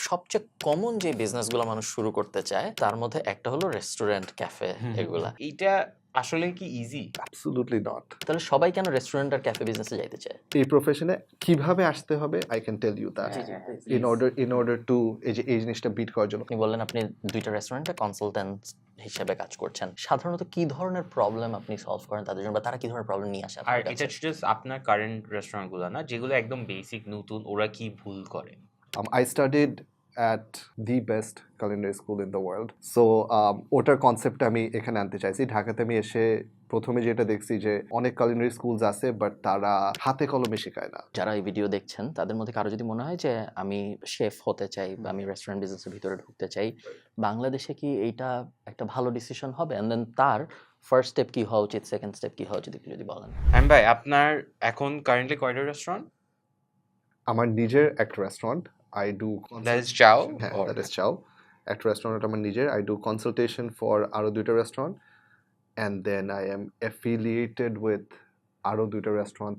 সবচেয়ে কমন যে বিজনেসগুলো মানুষ শুরু করতে চায় তার মধ্যে একটা হলো রেস্টুরেন্ট, ক্যাফে এগুলা। এইটা আসলে কি ইজি? Absolutely not. তাহলে সবাই কেন রেস্টুরেন্ট আর ক্যাফে বিজনেসে যাইতে চায়? এই প্রফেশনে কিভাবে আসতে হবে I can tell you that in order to এই জিনিসটা বিট করার জন্য। আপনি বললেন আপনি দুইটা রেস্টুরেন্টে কনসালটেন্ট হিসেবে কাজ করছেন। সাধারণত কি ধরনের প্রবলেম আপনি সলভ করেন তাদের জন্য, বা তারা কি ধরনের প্রবলেম নিয়ে আসে আর আপনার এটা কাছে? জাস্ট আপনার কারেন্ট রেস্টুরেন্টগুলো না, যেগুলো একদম বেসিক নতুন, ওরা কি ভুল করে? I studied at the best culinary school in the world. So ওটার কনসেপ্ট আমি এখানে আনতে চাইছি। ঢাকাতে আমি এসে প্রথমে যেটা দেখছি যে অনেক culinary schools আছে বাট তারা হাতে কলমে শেখায় না। যারা এই ভিডিও দেখছেন তাদের মধ্যে কারো যদি মনে হয় যে আমি শেফ হতে চাই বা আমি রেস্টুরেন্ট বিজনেসের ভিতরে ঢুকতে চাই, বাংলাদেশে কি এইটা একটা ভালো ডিসিশন হবে? এন্ড দেন তার ফার্স্ট স্টেপ কি হওয়া উচিত, সেকেন্ড স্টেপ কি হওয়া উচিত, একটু যদি বলেন। ভাই, আপনার এখন কারেন্টলি কয়টা রেস্টুরেন্ট? আমার নিজের একটা restaurant I do that is চাও? হ্যাঁ দ্যাট ইজ চাও। একটা রেস্টুরেন্ট আমার নিজের আই ডু কনসালটেশন ফর আরো দুইটা restaurant and then I am affiliated with আরো দুইটা restaurant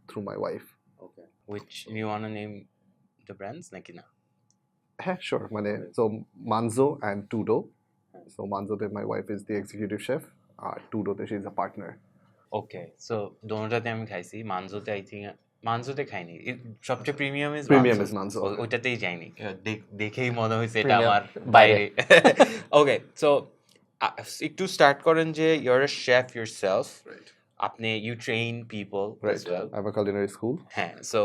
through my wife. Okay, which you wanna name the brands নাকি না? হ্যাঁ শিওর, মানে so Manzo and Tudo. So মানজোতে my wife is the executive chef আর টুডোতে she is a partner. Okay, so দোনোটাতে আমি খাইছি। মানজোতে আই থিঙ্ক, মানজোতে খাইনি। সবচেয়ে premium is Premium is Manzo. ওইটাতেই যাইনি। দেখেই মনে হয়েছে এটা Premium আমার বাইরে। বাইরে। ওকে, সো একটু স্টার্ট করেন যে ইউর আ শেফ ইয়োরসেলফ। আপনি you train people as well. I have a culinary school. হ্যাঁ, সো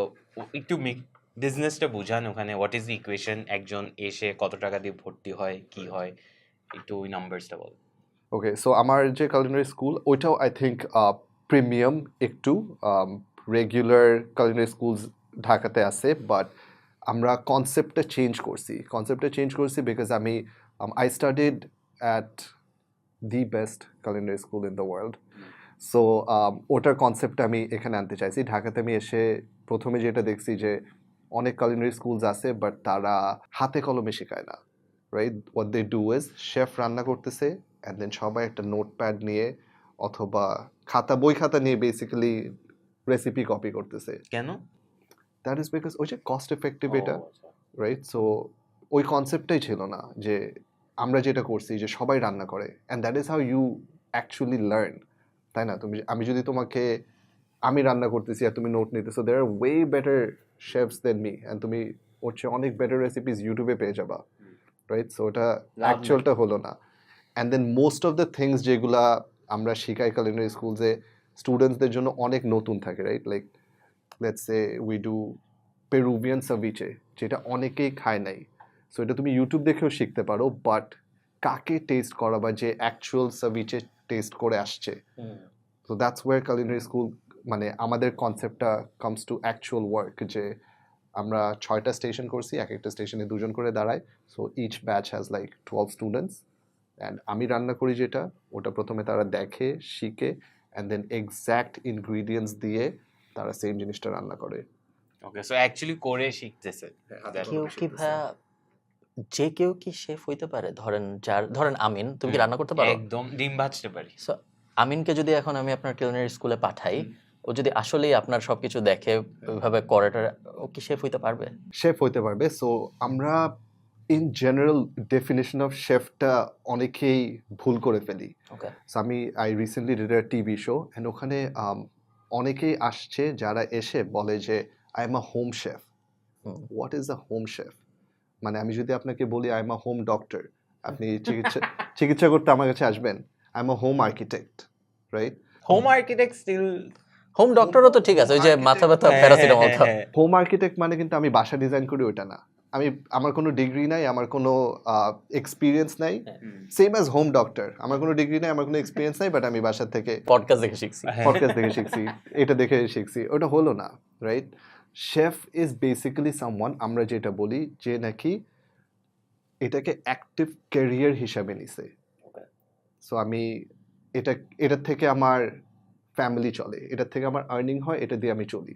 একটু বিজনেসটা বুঝান ওখানে। What is the equation? একজন এসে কত টাকা দিয়ে ভর্তি হয়, কি হয়, একটু ওই নাম্বারসটা বল। ওকে, সো আমার যে culinary school ওইটাও আই থিঙ্ক প্রিমিয়াম একটু। রেগুলার culinary schools ঢাকাতে আছে বাট আমরা কনসেপ্টটা চেঞ্জ করছি বিকজ আমি I studied at the best culinary school in the world. So ওটার কনসেপ্টটা আমি এখানে আনতে চাইছি। ঢাকাতে আমি এসে প্রথমে যেটা দেখছি যে অনেক culinary schools আছে বাট তারা হাতে কলমে শেখায় না, right? What they do is chef রান্না করতেছে অ্যান্ড দেন সবাই একটা নোটপ্যাড নিয়ে অথবা বই খাতা নিয়ে বেসিক্যালি রেসিপি কপি করতেছে। কেন? দ্যাট ইজ বিকজ ওই যে কস্ট এফেক্টিভ এটা, রাইট? সো ওই কনসেপ্টটাই ছিল না যে আমরা যেটা করছি যে সবাই রান্না করে and that is how you actually learn, তাই না? আমি যদি আমি রান্না করতেছি আর তুমি নোট নিতেছো, there are way better chefs than me and তুমি ওর চেয়ে অনেক বেটার রেসিপিস ইউটিউবে পেয়ে যাবা, রাইট? সো ওটা অ্যাকচুয়ালটা হলো না। And then most of the things যেগুলা আমরা শিখাই culinary স্কুলসে স্টুডেন্টসদের জন্য অনেক নতুন থাকে, right? Like let's say we do Peruvian ceviche, যেটা অনেকেই খায় নাই। সো এটা তুমি ইউটিউব দেখেও শিখতে পারো বাট কাকে টেস্ট করাবা যে অ্যাকচুয়াল সাভিচে টেস্ট করে আসছে। So that's our culinary school, মানে আমাদের কনসেপ্টটা কামস টু অ্যাকচুয়াল ওয়ার্ক, যে আমরা 6টা স্টেশন করছি, এক একটা স্টেশনে 2জন করে দাঁড়ায়। So each batch has like 12 students and আমি রান্না করি যেটা, ওটা প্রথমে তারা দেখে শিখে অ্যান্ড দেন এক্স্যাক্ট ইনগ্রিডিয়েন্টস দিয়ে তারা সেম জিনিসটা রান্না করে। ওকে, সো অ্যাকচুয়ালি করে শিখতেছে। কেউ কি ভাইয়া, যে কেউ কি শেফ হইতে পারে? ধরেন আমিন, তুমি কি রান্না করতে পারো? একদম ডিম ভাজতে পারি। So, আমিনকে যদি এখন আমি আপনার culinary স্কুলে পাঠাই, ও যদি আসলেই আপনার সবকিছু দেখে ওইভাবে করেটা, ও কি শেফ হইতে পারবে? শেফ হইতে পারবে। সো আমরা ইন জেনারেল ডেফিনেশন অফ শেফটা অনেকেই ভুল করে ফেলি। Okay, so I recently did a TV show and ওখানে অনেকেই আসছে যারা এসে বলে যে I am a home chef. What is a home chef? মানে আমি যদি আপনাকে বলি I am a home doctor, আপনি চিকিৎসা করতে আমার কাছে আসবেন? I am a home architect, right? Home architect still home ডক্টরও তো ঠিক আছে, ওই যে মাথা ব্যথা প্যারাসিটামল খাও। হোম আর্কিটেক্ট মানে কিন্তু আমি বাসা ডিজাইন করি ওটা না। আমার কোনো ডিগ্রি নাই, আমার কোনো এক্সপিরিয়েন্স নাই। সেম অ্যাজ হোম ডক্টর, আমার কোনো ডিগ্রি নাই, আমার কোনো এক্সপিরিয়েন্স নাই, বাট আমি বাসা থেকে পডকাস্ট দেখে শিখছি। পডকাস্ট দেখে শিখছি, এটা দেখে শিখছি, ওটা হলো না, right? Chef is basically someone, আমরা যেটা বলি যে নাকি এটাকে অ্যাক্টিভ ক্যারিয়ার হিসাবে নিছে। সো এটার থেকে আমার ফ্যামিলি চলে, এটার থেকে আমার আর্নিং হয়, এটা দিয়ে আমি চলি।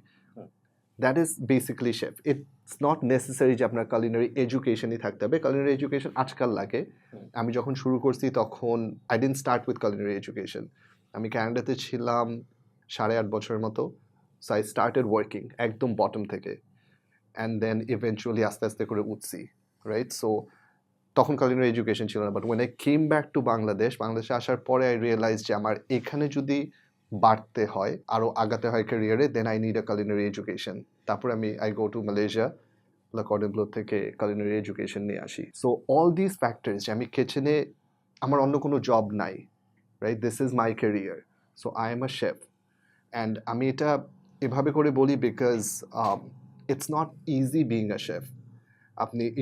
That is basically chef. It's not necessary যে আপনার culinary এডুকেশনই থাকতে হবে। culinary এডুকেশন আজকাল লাগে। আমি যখন শুরু করছি তখন I didn't start with culinary education. আমি ক্যানাডাতে ছিলাম 8.5 বছরের মতো। সো আই স্টার্টেড ওয়ার্কিং একদম বটম থেকে অ্যান্ড দেন ইভেনচুয়ালি আস্তে আস্তে করে উঠছি। রাইট? সো তখন culinary এডুকেশন ছিল না, but when I came back to বাংলাদেশে আসার পরে I realized যে আমার এখানে যদি বাড়তে হয়, আরো আগাতে হয় ক্যারিয়ারে, then I need a culinary education. তারপর I go to Malaysia, La Cordon Bleu থেকে culinary education নিয়ে আসি। So all these factors, যে আমি কিচেনে আমার অন্য কোনো জব নাই, right? This is my career. So I am a chef. And আমি এটা এভাবে করে বলি because it's not easy being a chef.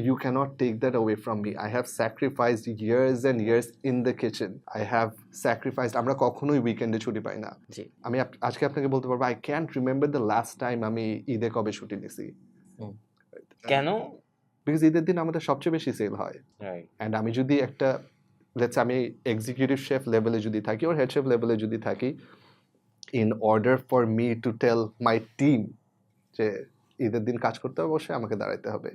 You cannot take that away from me. I have sacrificed years and years in the kitchen. I have sacrificed. আমরা কখনোই উইকেন্ডে ছুটি পাই না। জি আমি আজকে আপনাকে বলতে পারবো I can't remember the last time আমি ঈদে কবে ছুটি নিছি। কেন? বিকজ ঈদের দিন আমাদের সবচেয়ে বেশি সেল হয়। রাইট। অ্যান্ড আমি যদি একটা লেটস আমি এক্সিকিউটিভ শেফ লেভেলে যদি থাকি ওর হেড শেফ লেভেলে যদি থাকি, in order for me to tell my team যে ঈদের দিন কাজ করতে হবে, অবশ্যই আমাকে দাঁড়াইতে হবে।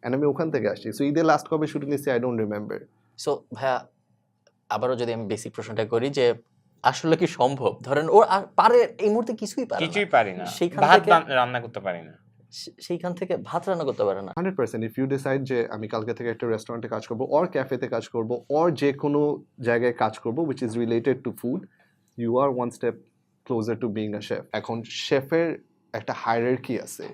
অ্যান্ড আমি ওখান থেকে আসছি। সো ঈদের লাস্ট কবে শুরু নিয়েছি আই ডোন্ট রিমেম্বার। সো ভাইয়া আবারও যদি আমি বেসিক প্রশ্নটা করি যে আসলে কি সম্ভব, ধরেন ও আর পারে এই মুহূর্তে কিছুই পারে না, কিছুই পারি না, সেইখান ভাত থেকে রান্না করতে পারি না, সেইখান থেকে ভাত রান্না করতে পারে না। 100% ইফ ইউ ডিসাইড যে আমি কালকে থেকে একটা রেস্টুরেন্টে কাজ করবো অর ক্যাফেতে কাজ করবো অর যে কোনো জায়গায় কাজ করবো which is related to food, you are one step closer to being a chef. এখন শেফের একটা হায়ারার্কি আছে,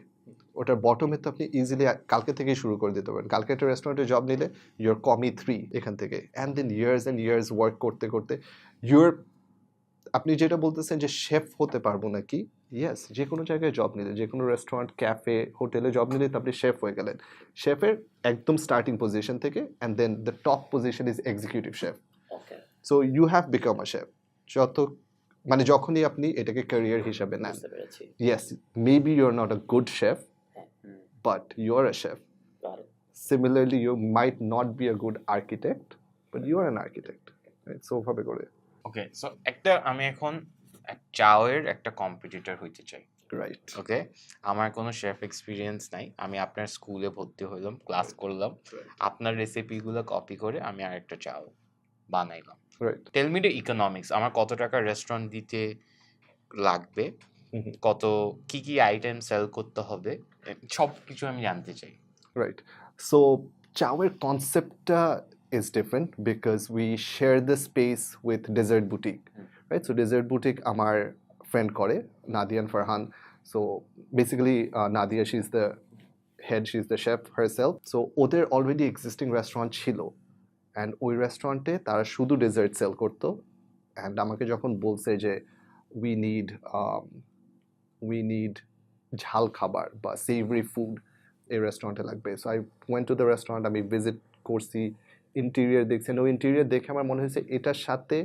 ওটার বটমে তো আপনি ইজিলি কালকে থেকেই শুরু করে দিতে পারেন। কালকে একটা রেস্টুরেন্টে জব নিলে ইউর কমি 3 এখান থেকে, অ্যান্ড দেন ইয়ার্স ওয়ার্ক করতে করতে আপনি যেটা বলতেছেন যে শেফ হতে পারবো নাকি, ইয়েস, যে কোনো জায়গায় জব নিলে, যে কোনো রেস্টুরেন্ট ক্যাফে হোটেলে জব নিলে তো আপনি শেফ হয়ে গেলেন। শেফের একদম স্টার্টিং পজিশন থেকে, and then the top position is executive chef. So you have become a chef. মানে যখনই আপনি এটাকে ক্যারিয়ার হিসাবে নেন, yes, maybe you are not a good chef but you're a chef. Similarly, you might not be a good architect, but you are an architect. Right? So ভাবে করে। ওকে, so আমি এখন চাওয়ের একটা কম্পিটিটর হইতে চাই। রাইট। ওকে, আমার কোনো শেফ এক্সপিরিয়েন্স নাই, আমি আপনার স্কুলে ভর্তি হইলাম, ক্লাস করলাম, আপনার রেসিপিগুলো কপি করে আমি আরেকটা চাও বানাইলাম। Right. Tell me the economics, আমার কত টাকা রেস্টুরেন্ট দিতে লাগবে, কত কি আইটেম সেল করতে হবে, সব কিছু আমি জানতে চাই। রাইট। সো চাওয়ের কনসেপ্টটা is different because we share the space with Dessert Boutique, right? So Dessert Boutique আমার friend করে, Nadia and Farhan. So basically Nadia, she's the head, she's the chef herself. So ওদের already existing restaurant ছিল, and ওই রেস্টুরেন্টে তারা শুধু dessert sell করতো। And আমাকে যখন বলছে যে we need ঝাল খাবার বা savory food এই রেস্টুরেন্টে লাগবে, so I went to the restaurant, আমি ভিজিট করছি, ইন্টেরিয়ার দেখছেন, ওই ইন্টেরিয়ার দেখে আমার মনে হয়েছে এটার সাথে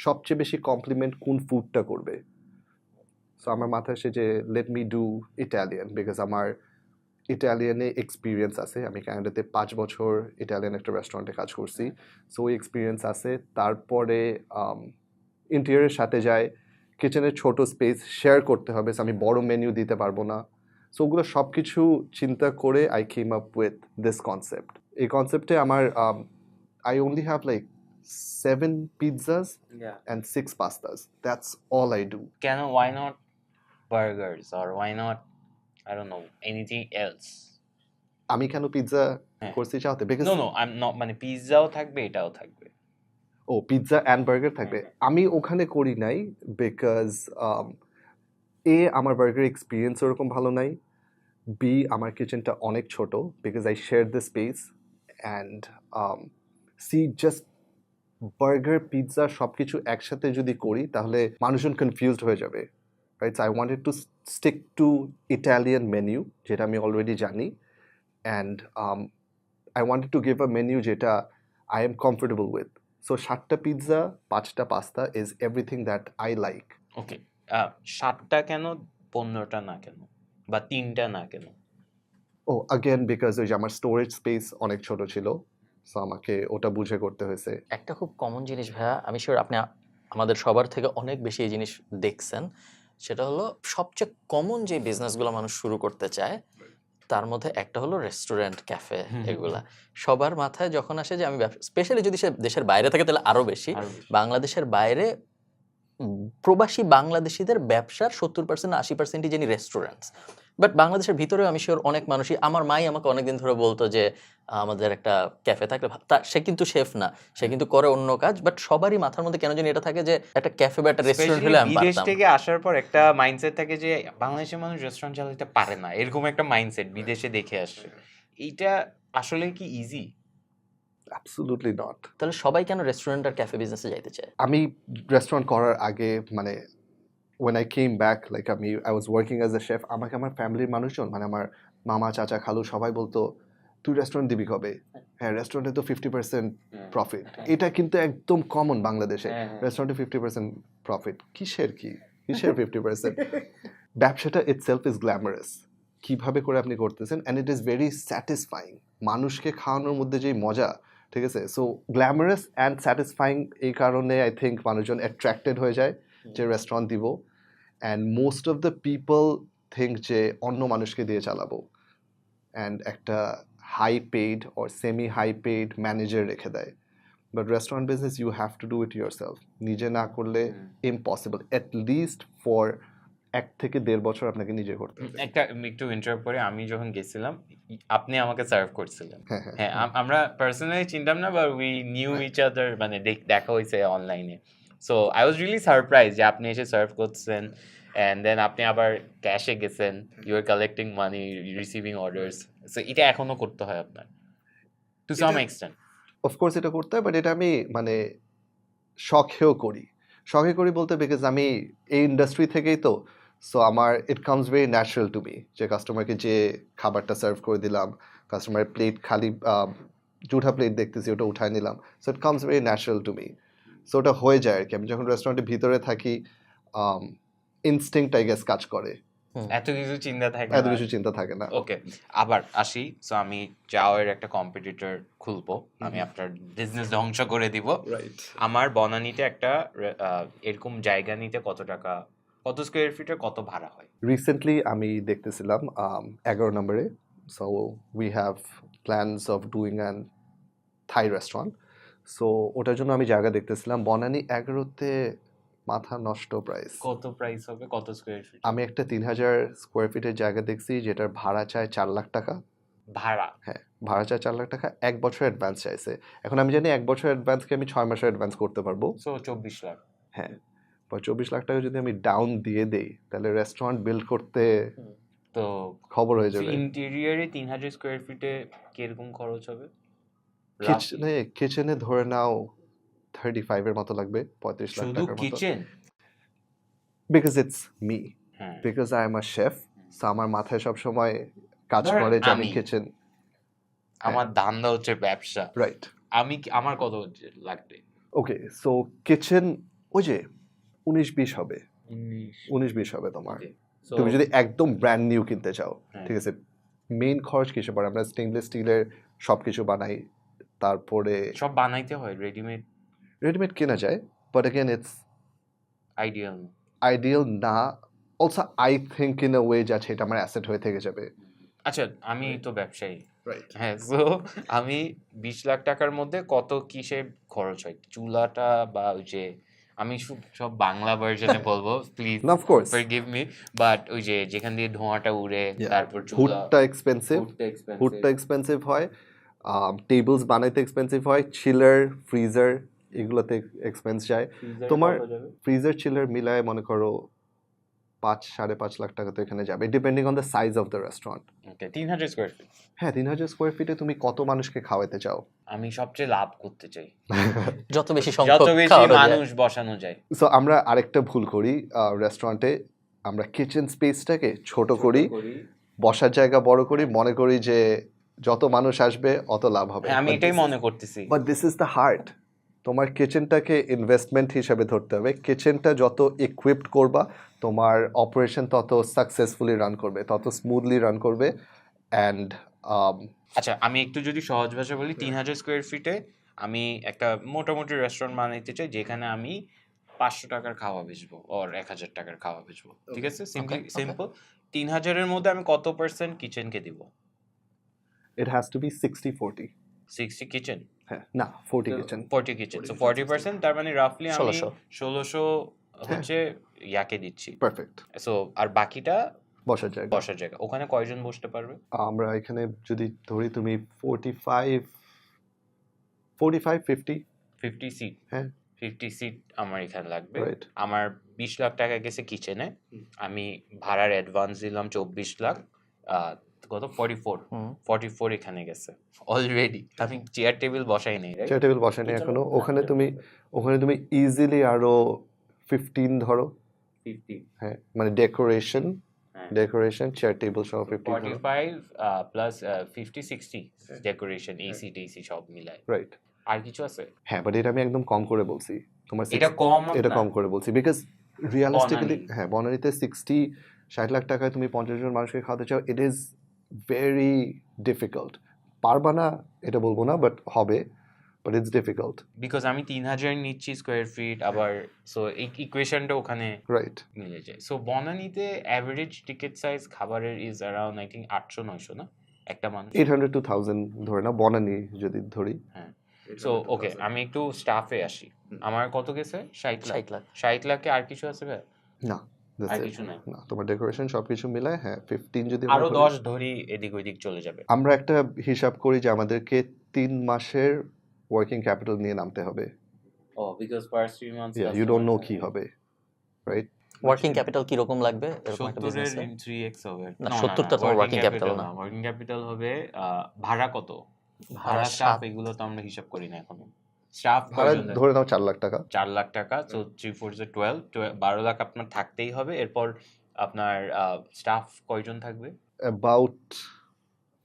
সবচেয়ে বেশি কমপ্লিমেন্ট কোন ফুডটা করবে। সো আমার মাথায় আসে যে let me do Italian, because আমার ইটালিয়ানে এক্সপিরিয়েন্স আছে, আমি কানাডাতে 5 বছর ইটালিয়ান একটা রেস্টুরেন্টে কাজ করছি, সো ওই এক্সপিরিয়েন্স আছে। তারপরে ইন্টেরিয়ারের সাথে যায় কিচেনের ছোট স্পেস শেয়ার করতে হবে, সো আমি বড় মেনু দিতে পারবো না। সো ওগুলো সব কিছু চিন্তা করে I came up with this concept. এই কনসেপ্টে আমার I only have like 7 pizzas and 6 pastas. That's all I do. কেন, why not burgers or why not, I don't know, anything else? আমি কেন পিৎজা করছি চাওতে? Because no I'm not, মানে পিৎজাও থাকবে এটাও থাকবে। ও পিৎজা অ্যান্ড বার্গার থাকবে। আমি ওখানে করি নাই বিকজ আমার বার্গার এক্সপিরিয়েন্স ওরকম ভালো নাই, বি আমার কিচেনটা অনেক ছোট because I share the space, and she just burger pizza সব কিছু একসাথে যদি করি তাহলে মানুষজন কনফিউজড হয়ে যাবে, right? I wanted to stick to Italian menu যেটা আমি অলরেডি জানি, and I wanted to give a menu যেটা I am comfortable with. So 7টা পিৎজা 5টা pasta is everything that I like. Okay, 7টা কেন, 15টা না কেন, বা 3টা না কেন? ও আগেন বিকজ ওই যে আমার স্টোরেজ স্পেস অনেক ছোট ছিল, সো আমাকে ওটা বুঝে করতে হয়েছে। একটা খুব কমন জিনিস ভাইয়া, আমি শিওর আপনি আমাদের সবার থেকে অনেক বেশি এই জিনিস দেখছেন, সেটা হলো সবচেয়ে কমন যে বিজনেসগুলো মানুষ শুরু করতে চায় তার মধ্যে একটা হলো রেস্টুরেন্ট, ক্যাফে, এগুলা সবার মাথায় যখন আসে যে আমি স্পেশালি যদি সে দেশের বাইরে থাকে তাহলে আরো বেশি। বাংলাদেশের বাইরে প্রবাসী বাংলাদেশিদের ব্যবসার 70% 80%ই জানি রেস্টুরেন্টস। বাট বাংলাদেশের ভিতরেও আমি শিওর অনেক মানুষই, আমার মাই আমাকে অনেকদিন ধরে বলতো যে আমাদের একটা ক্যাফে থাকলে সে কিন্তু শেফ না, সে কিন্তু করে অন্য কাজ, বাট সবারই মাথার মধ্যে কেন জানি এটা থাকে যে একটা ক্যাফে বা একটা রেস্টুরেন্ট স্পেশালি হলে আমি বিদেশ পারতাম। থেকে আসার পর একটা মাইন্ডসেট থাকে যে বাংলাদেশের মানুষ রেস্টুরেন্ট চালাতে পারে না, এরকম একটা মাইন্ডসেট বিদেশে দেখে আসছে। এইটা আসলে কি ইজি? Absolutely not. তাহলে সবাই কেন রেস্টুরেন্ট আর ক্যাফে বিজনেসে যাইতে চায়? আমি রেস্টুরেন্ট করার আগে মানে when I came back, like I was working as a chef, আমাকে আমার ফ্যামিলির মানুষজন মানে আমার মামা চাচা খালু সবাই বলতো তুই রেস্টুরেন্ট দিবি কবে? হ্যাঁ, রেস্টুরেন্টে তো 50% প্রফিট। এটা কিন্তু একদম কমন বাংলাদেশে, রেস্টুরেন্টে 50% প্রফিট। কিসের 50%? ব্যবসাটা ইটসেলফ ইজ গ্ল্যামারাস। কিভাবে করে আপনি করতেছেন, and it is very satisfying. মানুষকে খাওয়ানোর মধ্যে যেই মজা, ঠিক আছে, সো গ্ল্যামারাস অ্যান্ড স্যাটিসফাইং, এই কারণে আই থিঙ্ক মানুষজন অ্যাট্রাক্টেড হয়ে যায় যে রেস্টুরেন্ট দিব। And most of the people think যে অন্য মানুষকে দিয়ে চালাবো, অ্যান্ড একটা high paid or semi high paid manager রেখে দেয়। But restaurant business you have to do it yourself. নিজে না করলে ইম্পসিবল, অ্যাট লিস্ট ফর 1 থেকে 1.5 বছর আপনাকে নিজে করতে হবে। একটা একটু ইন্টারাপ্ট করে, আমি যখন গেছিলাম আপনি আমাকে সার্ভ করছিলেন। হ্যাঁ, হ্যাঁ। হ্যাঁ, আমরা পার্সোনালি চিনতাম না, but we knew each other, মানে দেখা হয়েছে অনলাইনে। So I was really surprise যে আপনি এসে সার্ভ করছেন, অ্যান্ড দেন আপনি আবার ক্যাশে গেছেন, you are collecting money, receiving orders. So এটা এখনো করতে হয় আপনার টু সাম এক্সটেন্ট? অফকোর্স এটা করতে হয়, বাট এটা আমি মানে শখেও করি। শখে করি বলতে বিকজ আমি এই ইন্ডাস্ট্রি থেকেই তো, সো আমার it comes very natural to me যে কাস্টমারকে যে খাবারটা সার্ভ করে দিলাম, কাস্টমারের প্লেট খালি জুঠা প্লেট দেখতেছি ওটা উঠায় নিলাম, so it comes very natural to me. So ওটা হয়ে যায় আর কি। আমি যখন রেস্টুরেন্টের ভিতরে থাকি ইনস্টিংক্ট আই গেস কাজ করে, এত কিছু চিন্তা থাকে এত না। কিছু চিন্তা থাকে না। ওকে, আবার আসি। সো আমি চাওয়ের একটা কম্পিটিটর খুলবো, আমি আপনার বিজনেস ধ্বংস করে দিব। রাইট। আমার বনানীতে একটা এরকম জায়গা নিতে কত টাকা, কত স্কোয়ার ফিটের কত ভাড়া হয়? রিসেন্টলি আমি দেখতেছিলাম 11 নম্বরে, so we have plans of doing an Thai restaurant. So ওটার জন্য আমি জায়গা দেখতেছিলাম বনানী 11তে, মাথা নষ্ট প্রাইস। কত প্রাইস হবে, কত স্কোয়ার ফিট? আমি একটা 3000 স্কোয়ার ফিটের জায়গা দেখছি যেটার ভাড়া চায় 4 লাখ টাকা। ভাড়া? হ্যাঁ, ভাড়া চায় 4 লাখ টাকা, 1 বছর অ্যাডভান্স চাইছে। এখন আমি জানি 1 বছর অ্যাডভান্সকে আমি 6 মাসের অ্যাডভান্স করতে পারবো। সো 24 লাখ। হ্যাঁ, বা 24 লাখ টাকা যদি আমি ডাউন দিয়ে দেই তাহলে রেস্টুরেন্ট বিল্ড করতে তো খবর হয়ে যাবে। ইন্টেরিয়রে 3000 স্কোয়ার ফিটে কিরকম খরচ হবে? কিচেনে ধরে নাও 35 এর মতো লাগবে, 35 লাখ শুধু টাকার মতো। কিচেন? বিকজ ইটস মি, হ্যাঁ, because I am a chef, so আমার মাথায় সব সময় কাজ ধরেন করে যে আমি আমি- কিচেন। আমার ধান্দা হচ্ছে ব্যবসা, রাইট। আমার কত লাগবে? ওকে, সো কিচেন ওই যে 19-20 হবে, 19-20 হবে তোমার। Okay, so তুমি যদি একদম ব্র্যান্ড নিউ কিনতে চাও, হ্যাঁ। ঠিক আছে। মেইন খরচ কিসে পড়ে? আমরা স্টেনলেস স্টিলের সব কিছু বানাই, তারপরে সব বানাইতে হয় রেডিমেড? রেডিমেড কেনা যায়, but again it's ideal ideal না। Also I think in a way যাচ্ছে এটা আমার অ্যাসেট হয়ে থেকে যাবে। আচ্ছা, আমি তো ব্যবসায়ী। রাইট। হ্যাঁ, সো আমি 20 লাখ টাকার মধ্যে কত কিসে খরচ হয়? চুলাটা বা ওই যে, আমি সব বাংলা ভার্সনে বলবো, please No, of course. Forgive me, but ওই যে যেখান দিয়ে ধোঁয়াটা উড়ে, তারপর চুলা, হুডটা এক্সপেন্সিভ, হুডটা এক্সপেন্সিভ হয়, টেবলস বানাইতে এক্সপেন্সিভ হয়, চিলার ফ্রিজার এগুলোতে এক্সপেন্স যায়। তোমার ফ্রিজার চিলার মিলায় মনে করো 5-5.5 লাখ টাকা তো এখানে যাবে, depending on the size of the restaurant. Okay, 3000 square feet. হ্যাঁ, 3000 স্কোয়ার ফিটে তুমি কত মানুষকে খাওয়াতে চাও? আমি সবচেয়ে লাভ করতে চাই, যত বেশি যত সংখ্যক বেশি খাওয়ানো যায়। মানুষ বসানো যায়। সো আমরা আরেকটা ভুল করি রেস্টুরেন্টে, আমরা কিচেন স্পেসটাকে ছোট করি, বসার জায়গা বড় করি, মনে করি যে যত মানুষ আসবে অত লাভ হবে। হ্যাঁ, আমি এটাই মনে করতেছি। But this is the heart. তোমার কিচেনটাকে ইনভেস্টমেন্ট হিসেবে ধরতে হবে। কিচেনটা যত ইকুইপড করবা, তোমার অপারেশন তত সাকসেসফুলি রান করবে, তত স্মুথলি রান করবে। অ্যান্ড আচ্ছা, আমি একটু যদি সহজ ভাষা বলি, 3000 স্কোয়ার ফিটে আমি একটা মোটামুটি রেস্টুরেন্ট বানাইতে চাই যেখানে আমি 500 টাকার খাওয়া বেচবো আর 1000 টাকার খাওয়া বেচবো, ঠিক আছে? সিম্পল। 3000 এর মধ্যে আমি কত পার্সেন্ট কিচেনকে দিব? It has to be 60-40। 60 kitchen, হ্যাঁ, না 40 কিচেন। 40 কিচেন, সো 40%, তার মানে রাফলি আমি 1600 1600 হচ্ছে ইয়াকে দিচ্ছি। পারফেক্ট। সো আর বাকিটা বসার জায়গা। বসার জায়গা ওখানে কয়জন বসতে পারবে? আমরা এখানে যদি ধরি তুমি 45 50 50 সিট। হ্যাঁ 50 সিট আমার এখানে লাগবে। রাইট আমার 20 লাখ টাকা গেছে কিচেনে, আমি ভাড়ার অ্যাডভান্স দিলাম 24 লাখ, কত 44 হুম 44 এখানে গেছে অলরেডি। আমি চেয়ার টেবিল বসাই নাই, রাইট? চেয়ার টেবিল বসানি এখনো। ওখানে তুমি ইজিলি আরো 15 ধরো। 50 হ্যাঁ মানে ডেকোরেশন চেয়ার টেবিল সহ 50 ধরো। 45 প্লাস 50 60 ডেকোরেশন এসি টেসি সব মিলায়। রাইট আর কিছু আছে? হ্যাঁ বাট এটা আমি একদম কম করে বলছি তোমার এটা কম এটা না? কম করে বলছি বিকজ রিয়ালিস্টিক্যালি বনানী। হ্যাঁ বনানীতে 60 লাখ টাকায় তুমি 50 জন মানুষকে খাওয়াতে চাও, ইট ইজ ভেরি ডিফিকাল্ট। পারবা না এটা বলবো না, বাট হবে, বাট ইটস ডিফিকাল্ট। বিকজ আমি 3000 নিচ্ছি স্কোয়ার ফিট, আবার সো এই ইকুয়েশনটা ওখানে রাইট মিলে যায়। সো বনানীতে অ্যাভারেজ টিকেট সাইজ খাবারের ইজ অ্যারাউন্ড আই থিঙ্ক 800-900 না একটা মানুষ? 800 to 1000 ধরে না, বনানী যদি ধরি। হ্যাঁ। সো ওকে আমি একটু স্টাফে আসি। আমার কত গেছে? 60 লাখ। 60 লাখ 60 লাখে আর কিছু আছে ভাই? না that's আর it. কিছু নাই? না তোমার ডেকোরেশন সবকিছু মিলায় হ্যাঁ 15 যদি আমরা আরো ধরি। 10 ধরি এদিক ওইদিক চলে যাবে। আমরা একটা হিসাব করি যে আমাদেরকে 3 মাসের ওয়ার্কিং ক্যাপিটাল নিয়ে নামতে হবে। ও because first 3 months you don't know কি হবে, রাইট? ওয়ার্কিং ক্যাপিটাল কি রকম লাগবে এরকম একটা 70 এর বিজনেসে? 3x হবে না 70 টা তোমার ওয়ার্কিং ক্যাপিটাল না। ওয়ার্কিং ক্যাপিটাল হবে ভাড়া কত? ভাড়া ভাড়া স্টাফ 7 এগুলো তো আমরা হিসাব করি না এখনো। স্টাফ ভাড়া কয়জন? ধরে নাও 4 লাখ টাকা। 4 লাখ টাকা। সো 3 4 12 12 লাখ আপনার থাকতেই হবে। এরপর আপনার স্টাফ কয়জন থাকবে? অ্যাবাউট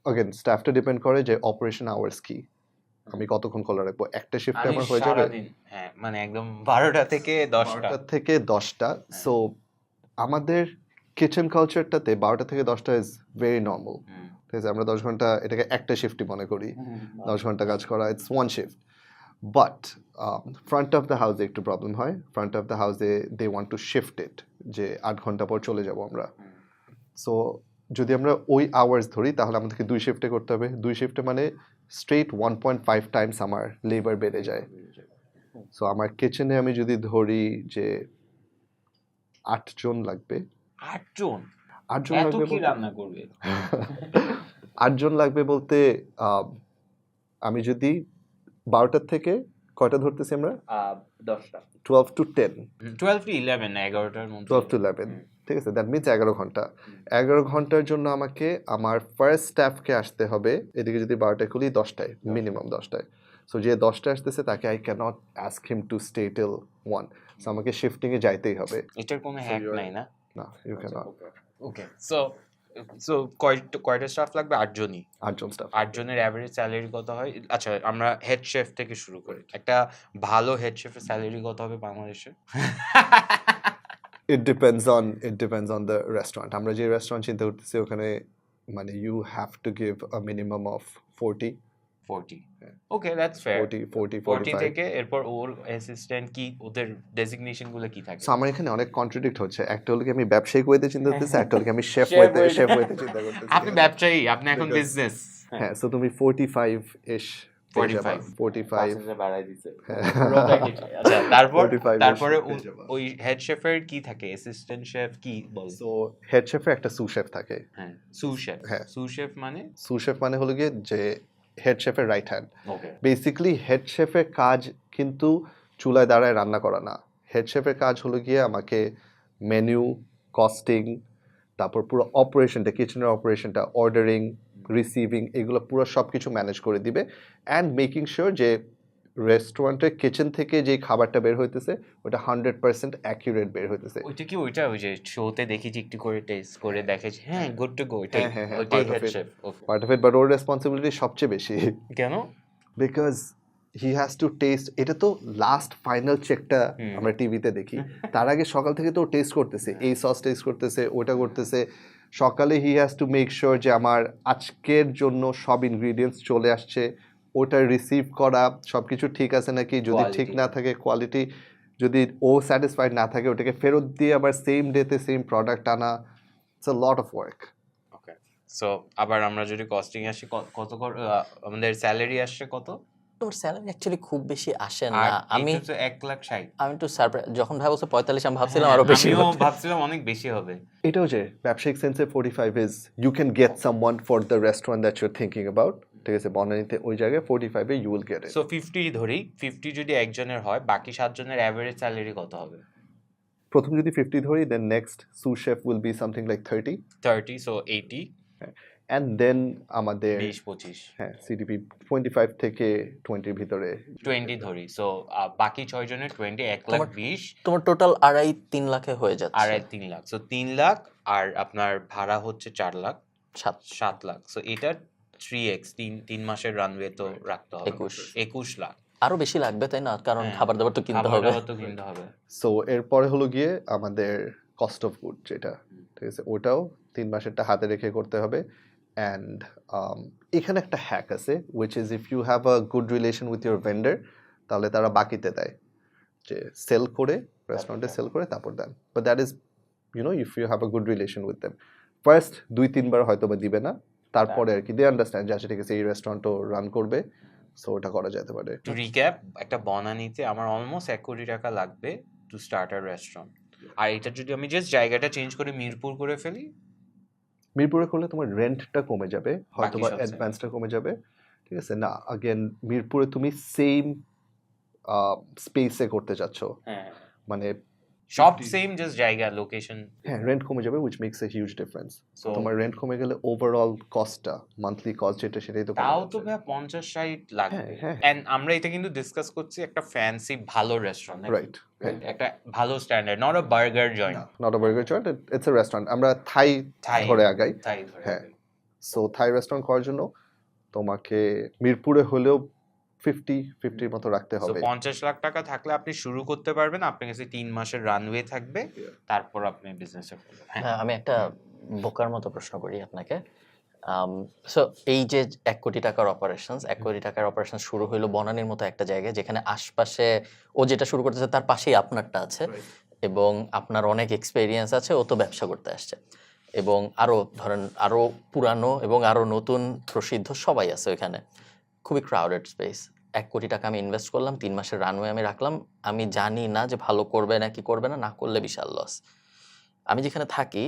অ্যাগেন স্টাফটা ডিপেন্ড করে যে অপারেশন আওয়ার্স কি, আমি কতক্ষণ খোলা রাখবো। একটা শিফটে আমার হয়ে যাবে সারাদিন, হ্যাঁ মানে একদম 12টা থেকে 10টা। 12টা থেকে 10টা। সো আমাদের কিচেন কালচারটাতে 12টা থেকে 10টা ইজ ভেরি নর্মাল। হুম। ঠিক আছে, আমরা 10 ঘন্টা এটাকে একটা শিফটই মনে করি, 10 ঘন্টা কাজ করা, it's one shift. But front of the হাউসে একটু প্রবলেম হয়। ফ্রন্ট অফ দ্য হাউসে দে ওয়ান্ট টু শিফট ইট, যে 8 ঘন্টা পর চলে যাব আমরা। সো যদি আমরা ওই আওয়ার্স ধরি তাহলে আমাদেরকে 2 শিফটে করতে হবে। 2 শিফটে মানে স্ট্রেট 1.5 টাইমস আমার লেবার বেড়ে যায়। সো আমার কিচেনে আমি যদি ধরি যে 8 জন লাগবে, 8 জন? 8 জন এত লাগবে কি বলতে রান্না করবে? 8 জন লাগবে বলতে আমি যদি 12টার থেকে কয়টা ধরতেছি আমরা, 10টা 12 to 10, 12 to 11 না 11টার মধ্যে। 12 to 11, ঠিক আছে, দ্যাট মিনস 11 ঘন্টা। 11 ঘন্টার জন্য আমাকে আমার ফার্স্ট স্টাফকে আসতে হবে, এদিকে যদি 12টায় খুলি 10টায়, মিনিমাম 10টায়। সো যে 10টায় আসতেছে তাকে I can't ask him to stay till 1, so আমাকে শিফটিংয়ে যাইতেই হবে। এটার কোনো হ্যাক নাই না? না ইউ ক্যানট। ওকে সো কয়টা স্টাফ লাগবে? 8 জনই। 8 জন স্টাফ। 8 জনের অ্যাভারেজ স্যালারি কত হয়? আচ্ছা আমরা হেড শেফ থেকে শুরু করি। একটা ভালো হেড শেফের স্যালারি কত হবে বাংলাদেশে? It depends on the restaurant. আমরা যে রেস্টুরেন্ট চিন্তা করতেছি ওখানে মানে you have to give a minimum of 40 40। Okay that's fair. 40 45। থেকে এরপর ওর অ্যাসিস্ট্যান্ট কি, ওদের ডেজিগনেশন গুলো কি থাকে? সো আমার এখানে অনেক কন্ট্রাডিক্ট হচ্ছে, একটা হলো কি আমি ব্যবসায়িক ওয়েতে চিন্তা করতেছি, একটা হলো কি আমি শেফ Chef ওয়েতে way- চিন্তা করতেছি। আপনি ব্যবসায়ী, আপনি এখন Because- বিজনেস। হ্যাঁ সো তুমি 45 ish 45 45 বাড়াই দিছে। হ্যাঁ। আচ্ছা তারপর 45 তারপরে পেয়ে যাবা। ওই হেড শেফের কি থাকে? অ্যাসিস্ট্যান্ট শেফ কি বল? সো হেড শেফে একটা সু শেফ থাকে। হ্যাঁ সু শেফ। হ্যাঁ। সু শেফ মানে? সু শেফ মানে হলো গিয়ে যে হেড শেফের right hand. Okay basically head শেফের কাজ কিন্তু চুলায় দাঁড়ায় রান্না করা না। হেড শেফের কাজ হলো গিয়ে আমাকে মেনু, কস্টিং, তারপর পুরো অপারেশনটা, কিচেনের অপারেশনটা, অর্ডারিং, রিসিভিং, এগুলো পুরো সব কিছু ম্যানেজ করে দিবে অ্যান্ড মেকিং শিওর যে রেস্টুরেন্টের কিচেন থেকে যে খাবারটা বের হইতেছে ওটা 100% অ্যাকিউরেট বের হইতেছে। ওইটা ওই যে শোতে দেখেছি একটু করে টেস্ট করে দেখেছি, হ্যাঁ গুড টু গো, ওইটাই হ্যাঁ, হ্যাঁ, ওইটাই part of head it. Chef. Okay part of it, but or responsibility সবচেয়ে বেশি। কেন? Because he has to test. এটা তো লাস্ট ফাইনাল চেকটা আমরা টিভিতে দেখি, তার আগে সকাল থেকে তো টেস্ট করতেছে, এই সস টেস্ট করতেছে, ওটা করতেছে। সকালে he has to make sure যে আমার আজকের জন্য সব ইনগ্রিডিয়েন্টস চলে আসছে, ওটা রিসিভ করা, সব কিছু ঠিক আছে নাকি, যদি ঠিক না থাকে কোয়ালিটি, যদি ও স্যাটিসফাইড না থাকে ওটাকে ফেরত দিয়ে আবার সেম ডেতে সেম প্রোডাক্ট আনা। It's a lot of work. Okay so আবার আমরা যদি কস্টিং আসি, কত আমাদের স্যালারি আসছে কত? তোমার স্যালারি অ্যাকচুয়ালি খুব বেশি আসে আর না। আমি এইটা তো 1,60,000। আমি একটু সারপ্রাইজ, যখন ভাই বলছে 45 আমি ভাবছিলাম হ্যাঁ, আরো বেশি আমিও হবে। ভাবছিলাম অনেক বেশি হবে। এটাও যে ব্যবসায়িক সেন্সে 45 is you can get someone for the restaurant that your thinking about, ঠিক আছে? বনানীতে ওই জায়গায় 45 এ you will get it. So 50 ধরি, 50 যদি একজনের হয়, বাকি 7 জনের অ্যাভারেজ স্যালারি কত হবে? প্রথম যদি 50 ধরি, then next sous chef will be something like 30, 30, so 80, and then আমাদের 20-25, হ্যাঁ সিডিপি 25 থেকে 20 এর ভিতরে 20 ধরি। সো বাকি 6 জনের 20, 1,20,000, তোমার টোটাল 2.5-3 লাখে হয়ে যাচ্ছে। 3 লাখ। সো 3 লাখ, আর আপনার ভাড়া হচ্ছে 4 লাখ, 7 লাখ। সো এটা 3x, 3 মাসের রানওয়ে তো রাখতে হবে। 21 লাখ। আরো বেশি লাগবে তাই না, কারণ হ্যাঁ, খাবার দাবার তো কিনতে খাবার হবে। দাবার তো কিনতে হবে। সো এরপরে হলো গিয়ে আমাদের কস্ট অফ গুড যেটা, ঠিক আছে? ওটাও 3 মাসেরটা হাতে রেখে করতে হবে। অ্যান্ড এখানে একটা হ্যাক আছে, which is if you have a good relation with your vendor, তাহলে তারা বাকিতে দেয়, যে সেল করে রেস্টুরেন্টে সেল করে তারপর দেন। But that is if you have a good relation with them. First 2-3 বার হয়তো বা দিবে না, তারপরে আর কি দে আন্ডারস্ট্যান্ড যে আচ্ছা ঠিক আছে এই রেস্টুরেন্টও রান করবে, সো ওটা করা যেতে পারে। টু রিক্যাপ, একটা বনানীতে আমার অলমোস্ট 1 কোটি টাকা লাগবে টু স্টার্ট আ রেস্টুরেন্ট। আর এটা যদি আমি জাস্ট জায়গাটা চেঞ্জ করে মিরপুর করে ফেলি, মিরপুরে করলে তোমার রেন্টটা কমে যাবে, হয়তো বাকি বা সব অ্যাডভান্সটা কমে যাবে, ঠিক আছে? না আগেন মিরপুরে তুমি সেম স্পেসে করতে চাচ্ছ, হ্যাঁ, মানে সব সেম, জাস্ট জায়গা, লোকেশন। হ্যাঁ রেন্ট কমে যাবে, which makes a huge difference. So, তোমার রেন্ট কমে গেলে ওভারঅল কস্টটা, মান্থলি কস্ট যেটা সেটাই তো কমে তাও তো যাচ্ছে। ভাই 50-60 লাগবে। হ্যাঁ, হ্যাঁ। এন্ড আমরা এটা কিন্তু ডিসকাস করছি একটা ফ্যান্সি ভালো রেস্টুরেন্ট, রাইট, রাইট। একটা ভালো standard, not a burger joint. Not a burger joint, it's a restaurant. আমরা থাই থাই ধরে আগাই। তাই ধরে। হ্যাঁ। সো থাই রেস্টুরেন্ট করার জন্য তোমাকে মিরপুরে হলেও 50-50 মতো রাখতে সো হবে। 50 লাখ টাকা থাকলে আপনি শুরু করতে পারবেন, আপনার কাছে 3 মাসের রানওয়ে থাকবে, তারপর আপনি বিজনেসে করবেন। হ্যাঁ, হ্যাঁ, আমি একটা বোকার মতো প্রশ্ন করি আপনাকে। সো এই যে 1 কোটি টাকার অপারেশনস, 1 কোটি টাকার অপারেশন শুরু হইলো বনানীর মতো একটা জায়গায়, যেখানে আশপাশে ও যেটা শুরু করতেছে তার পাশেই আপনারটা আছে, এবং আপনার অনেক এক্সপেরিয়েন্স আছে, ও তো ব্যবসা করতে আসছে, এবং আরো ধরেন আরো পুরানো এবং আরো নতুন প্রসিদ্ধ সবাই আছে ওইখানে। খুবই ক্রাউডেড স্পেস। 1 কোটি টাকা আমি ইনভেস্ট করলাম, 3 মাসের রানওয়ে আমি রাখলাম। আমি জানি না যে ভালো করবে নাকি করবে না, না করলে বিশাল লস। আমি যেখানে থাকি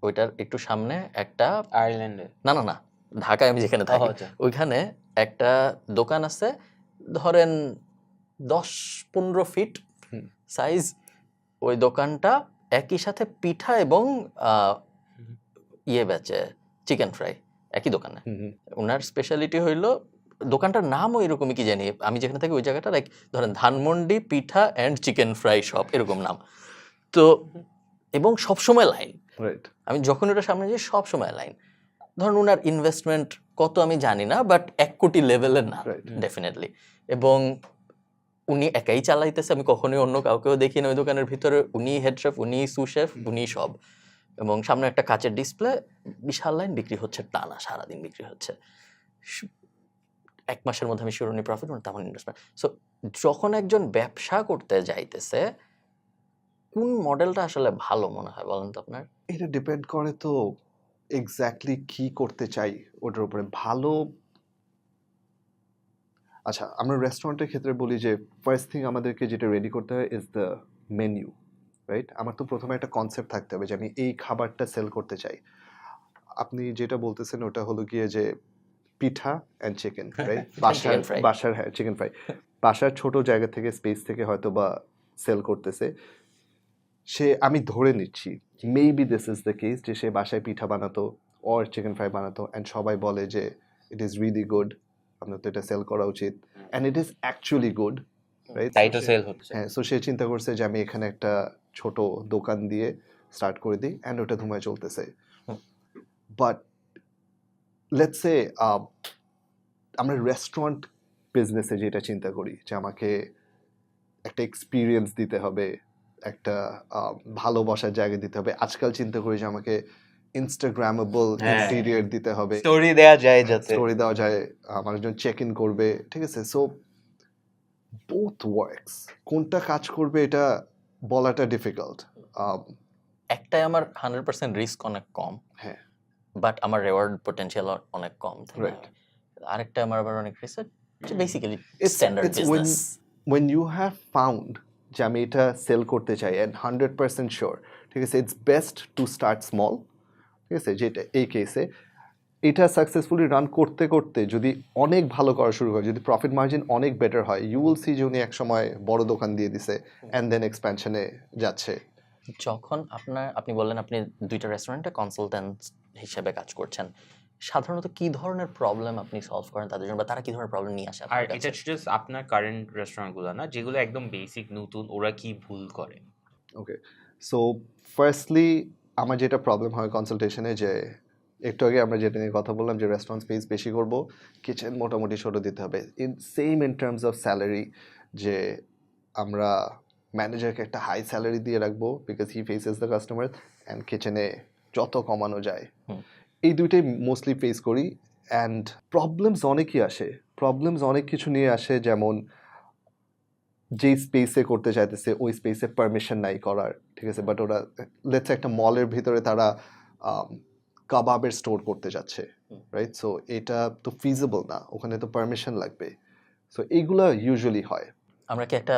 ওইটার একটু সামনে একটা, আয়ারল্যান্ডে। না না না, ঢাকায় আমি যেখানে থাকি আচ্ছা। ওইখানে একটা দোকান আছে, ধরেন 10-15 ফিট হুম। সাইজ। ওই দোকানটা একই সাথে পিঠা এবং ইয়ে বেচে, চিকেন ফ্রাই, একই দোকানে। ওনার স্পেশালিটি হইলো, দোকানটার নামও এরকমই কি জানি, আমি যেখানে থাকি ওই জায়গাটা লাইক ধরেন ধানমন্ডি পিঠা অ্যান্ড চিকেন ফ্রাই শপ, এরকম নাম। তো এবং সবসময় লাইন, রাইট। আমি যখন ওটা সামনে যাই সব সময় লাইন। ধরুন ওনার ইনভেস্টমেন্ট কত আমি জানি না, বাট 1 কোটি লেভেলের না Right. ডেফিনেটলি। এবং উনি একাই চালাইতেছে, আমি কখনোই অন্য কাউকেও দেখি না ওই দোকানের ভিতরে। উনি হেড শেফ, উনি সুশেফ, উনি সব। এবং সামনে একটা কাচের ডিসপ্লে, বিশাল লাইন, বিক্রি হচ্ছে টানা, সারাদিন বিক্রি হচ্ছে। 1 মাসের মধ্যে আমি শিরোনি প্রফিট, তেমন ইনভেস্টমেন্ট। সো যখন একজন ব্যবসা করতে যাইতেছে, কোন মডেলটা আসলে ভালো মনে হয় বলেন তো আপনার? এটা ডিপেন্ড করে তো এক্স্যাক্টলি কি করতে চাই ওটার উপরে। ভালো, আচ্ছা আমরা রেস্টুরেন্টের ক্ষেত্রে বলি যে ফার্স্ট থিং আমাদেরকে যেটা রেডি করতে হয় ইজ দ্য মেনু, রাইট? আমার তো প্রথমে একটা কনসেপ্ট থাকতে হবে যে আমি এই খাবারটা সেল করতে চাই। আপনি যেটা বলতেছেন ওটা হলো গিয়ে যে pitha and chicken, right? Chicken fry. বাসার হ্যাঁ চিকেন ফ্রাই, বাসার ছোট জায়গা থেকে স্পেস থেকে হয়তো বা সেল করতেছে। সে, আমি ধরে নিচ্ছি maybe this is the case, যে সে বাসায় পিঠা বানাতো অর চিকেন ফ্রাই বানাতো অ্যান্ড সবাই বলে যে ইট ইজ রিয়েলি গুড, আপনার তো এটা সেল করা উচিত, and it is actually good, right? তাই তো সেল হচ্ছে। হ্যাঁ, সো সে চিন্তা করছে যে আমি এখানে একটা ছোট দোকান দিয়ে স্টার্ট করে দিই অ্যান্ড ওটা ধুমায় চলতেছে। বাট লেটস সে আমরা রেস্টুরেন্ট বিজনেসে যেটা চিন্তা করি যে আমাকে একটা এক্সপিরিয়েন্স দিতে হবে, একটা ভালোবাসার জায়গা দিতে হবে। আজকাল চিন্তা করি যে আমাকে ইনস্টাগ্রামেবল হ্যাঁ। ইন্টেরিয়র দিতে হবে, স্টোরি দেয়া যায় যাতে। স্টোরি দেওয়া যায়, মানুষজন চেক ইন করবে, ঠিক আছে? সো বোথ ওয়ার্কস, কোনটা কাজ করবে এটা বলাটা ডিফিকাল্ট। একটাই আমার 100% রিস্ক অনেক কম, হ্যাঁ, বাট আমার রেওয়ার্ড পটেনশিয়াল অনেক কম, তাই না? Right. আরেকটা আমার আবার অনেক risk, basically It's- standard it's when- business. when you have found যে আমি এটা সেল করতে চাই অ্যান্ড 100% শিওর, ঠিক আছে, it's best to start small, ঠিক আছে, যেটা এই কেসে এটা সাকসেসফুলি রান করতে করতে যদি অনেক ভালো করা শুরু করে, যদি প্রফিট মার্জিন অনেক বেটার হয়, ইউ উইল সি যে উনি একসময় বড় দোকান দিয়ে দিছে অ্যান্ড দেন এক্সপ্যানশনে যাচ্ছে। যখন আপনি বললেন আপনি 2টা রেস্টুরেন্টে কনসালট্যান্ট হিসেবে কাজ করছেন, সাধারণত কি ধরনের প্রবলেম আপনি সলভ করেন তাদের জন্য, বা তারা কি ধরনের প্রবলেম নিয়ে আসে আর আপনার এটা কাছে? জাস্ট আপনার কারেন্ট রেস্টুরেন্টগুলো না, যেগুলো একদম বেসিক নতুন, ওরা কি ভুল করে? ওকে, সো ফার্স্টলি আমার যেটা প্রবলেম হয় কনসালটেশনে, যে একটু আগে আমরা যেটা নিয়ে কথা বললাম যে রেস্টুরেন্ট স্পেস বেশি করব, কিচেন মোটামুটি ছোটো দিতে হবে, ইন টার্মস অফ স্যালারি, যে আমরা ম্যানেজারকে একটা হাই স্যালারি দিয়ে রাখবো because he faces the customer, and কিচেনে যত কমানো যায়। হুম। এই দুইটাই মোস্টলি ফেস করি, অ্যান্ড প্রবলেমস অনেকই আসে, প্রবলেমস অনেক কিছু নিয়ে আসে, যেমন যেই স্পেসে করতে চাইতেছে ওই স্পেসে পারমিশন নাই করার, ঠিক আছে, বাট ওরা লেটস একটা মলের ভিতরে তারা কাবাবের স্টোর করতে যাচ্ছে, রাইট, সো এটা তো ফিজিবল না, ওখানে তো পারমিশন লাগবে, সো এইগুলা ইউজুয়ালি হয়। আমরা কি একটা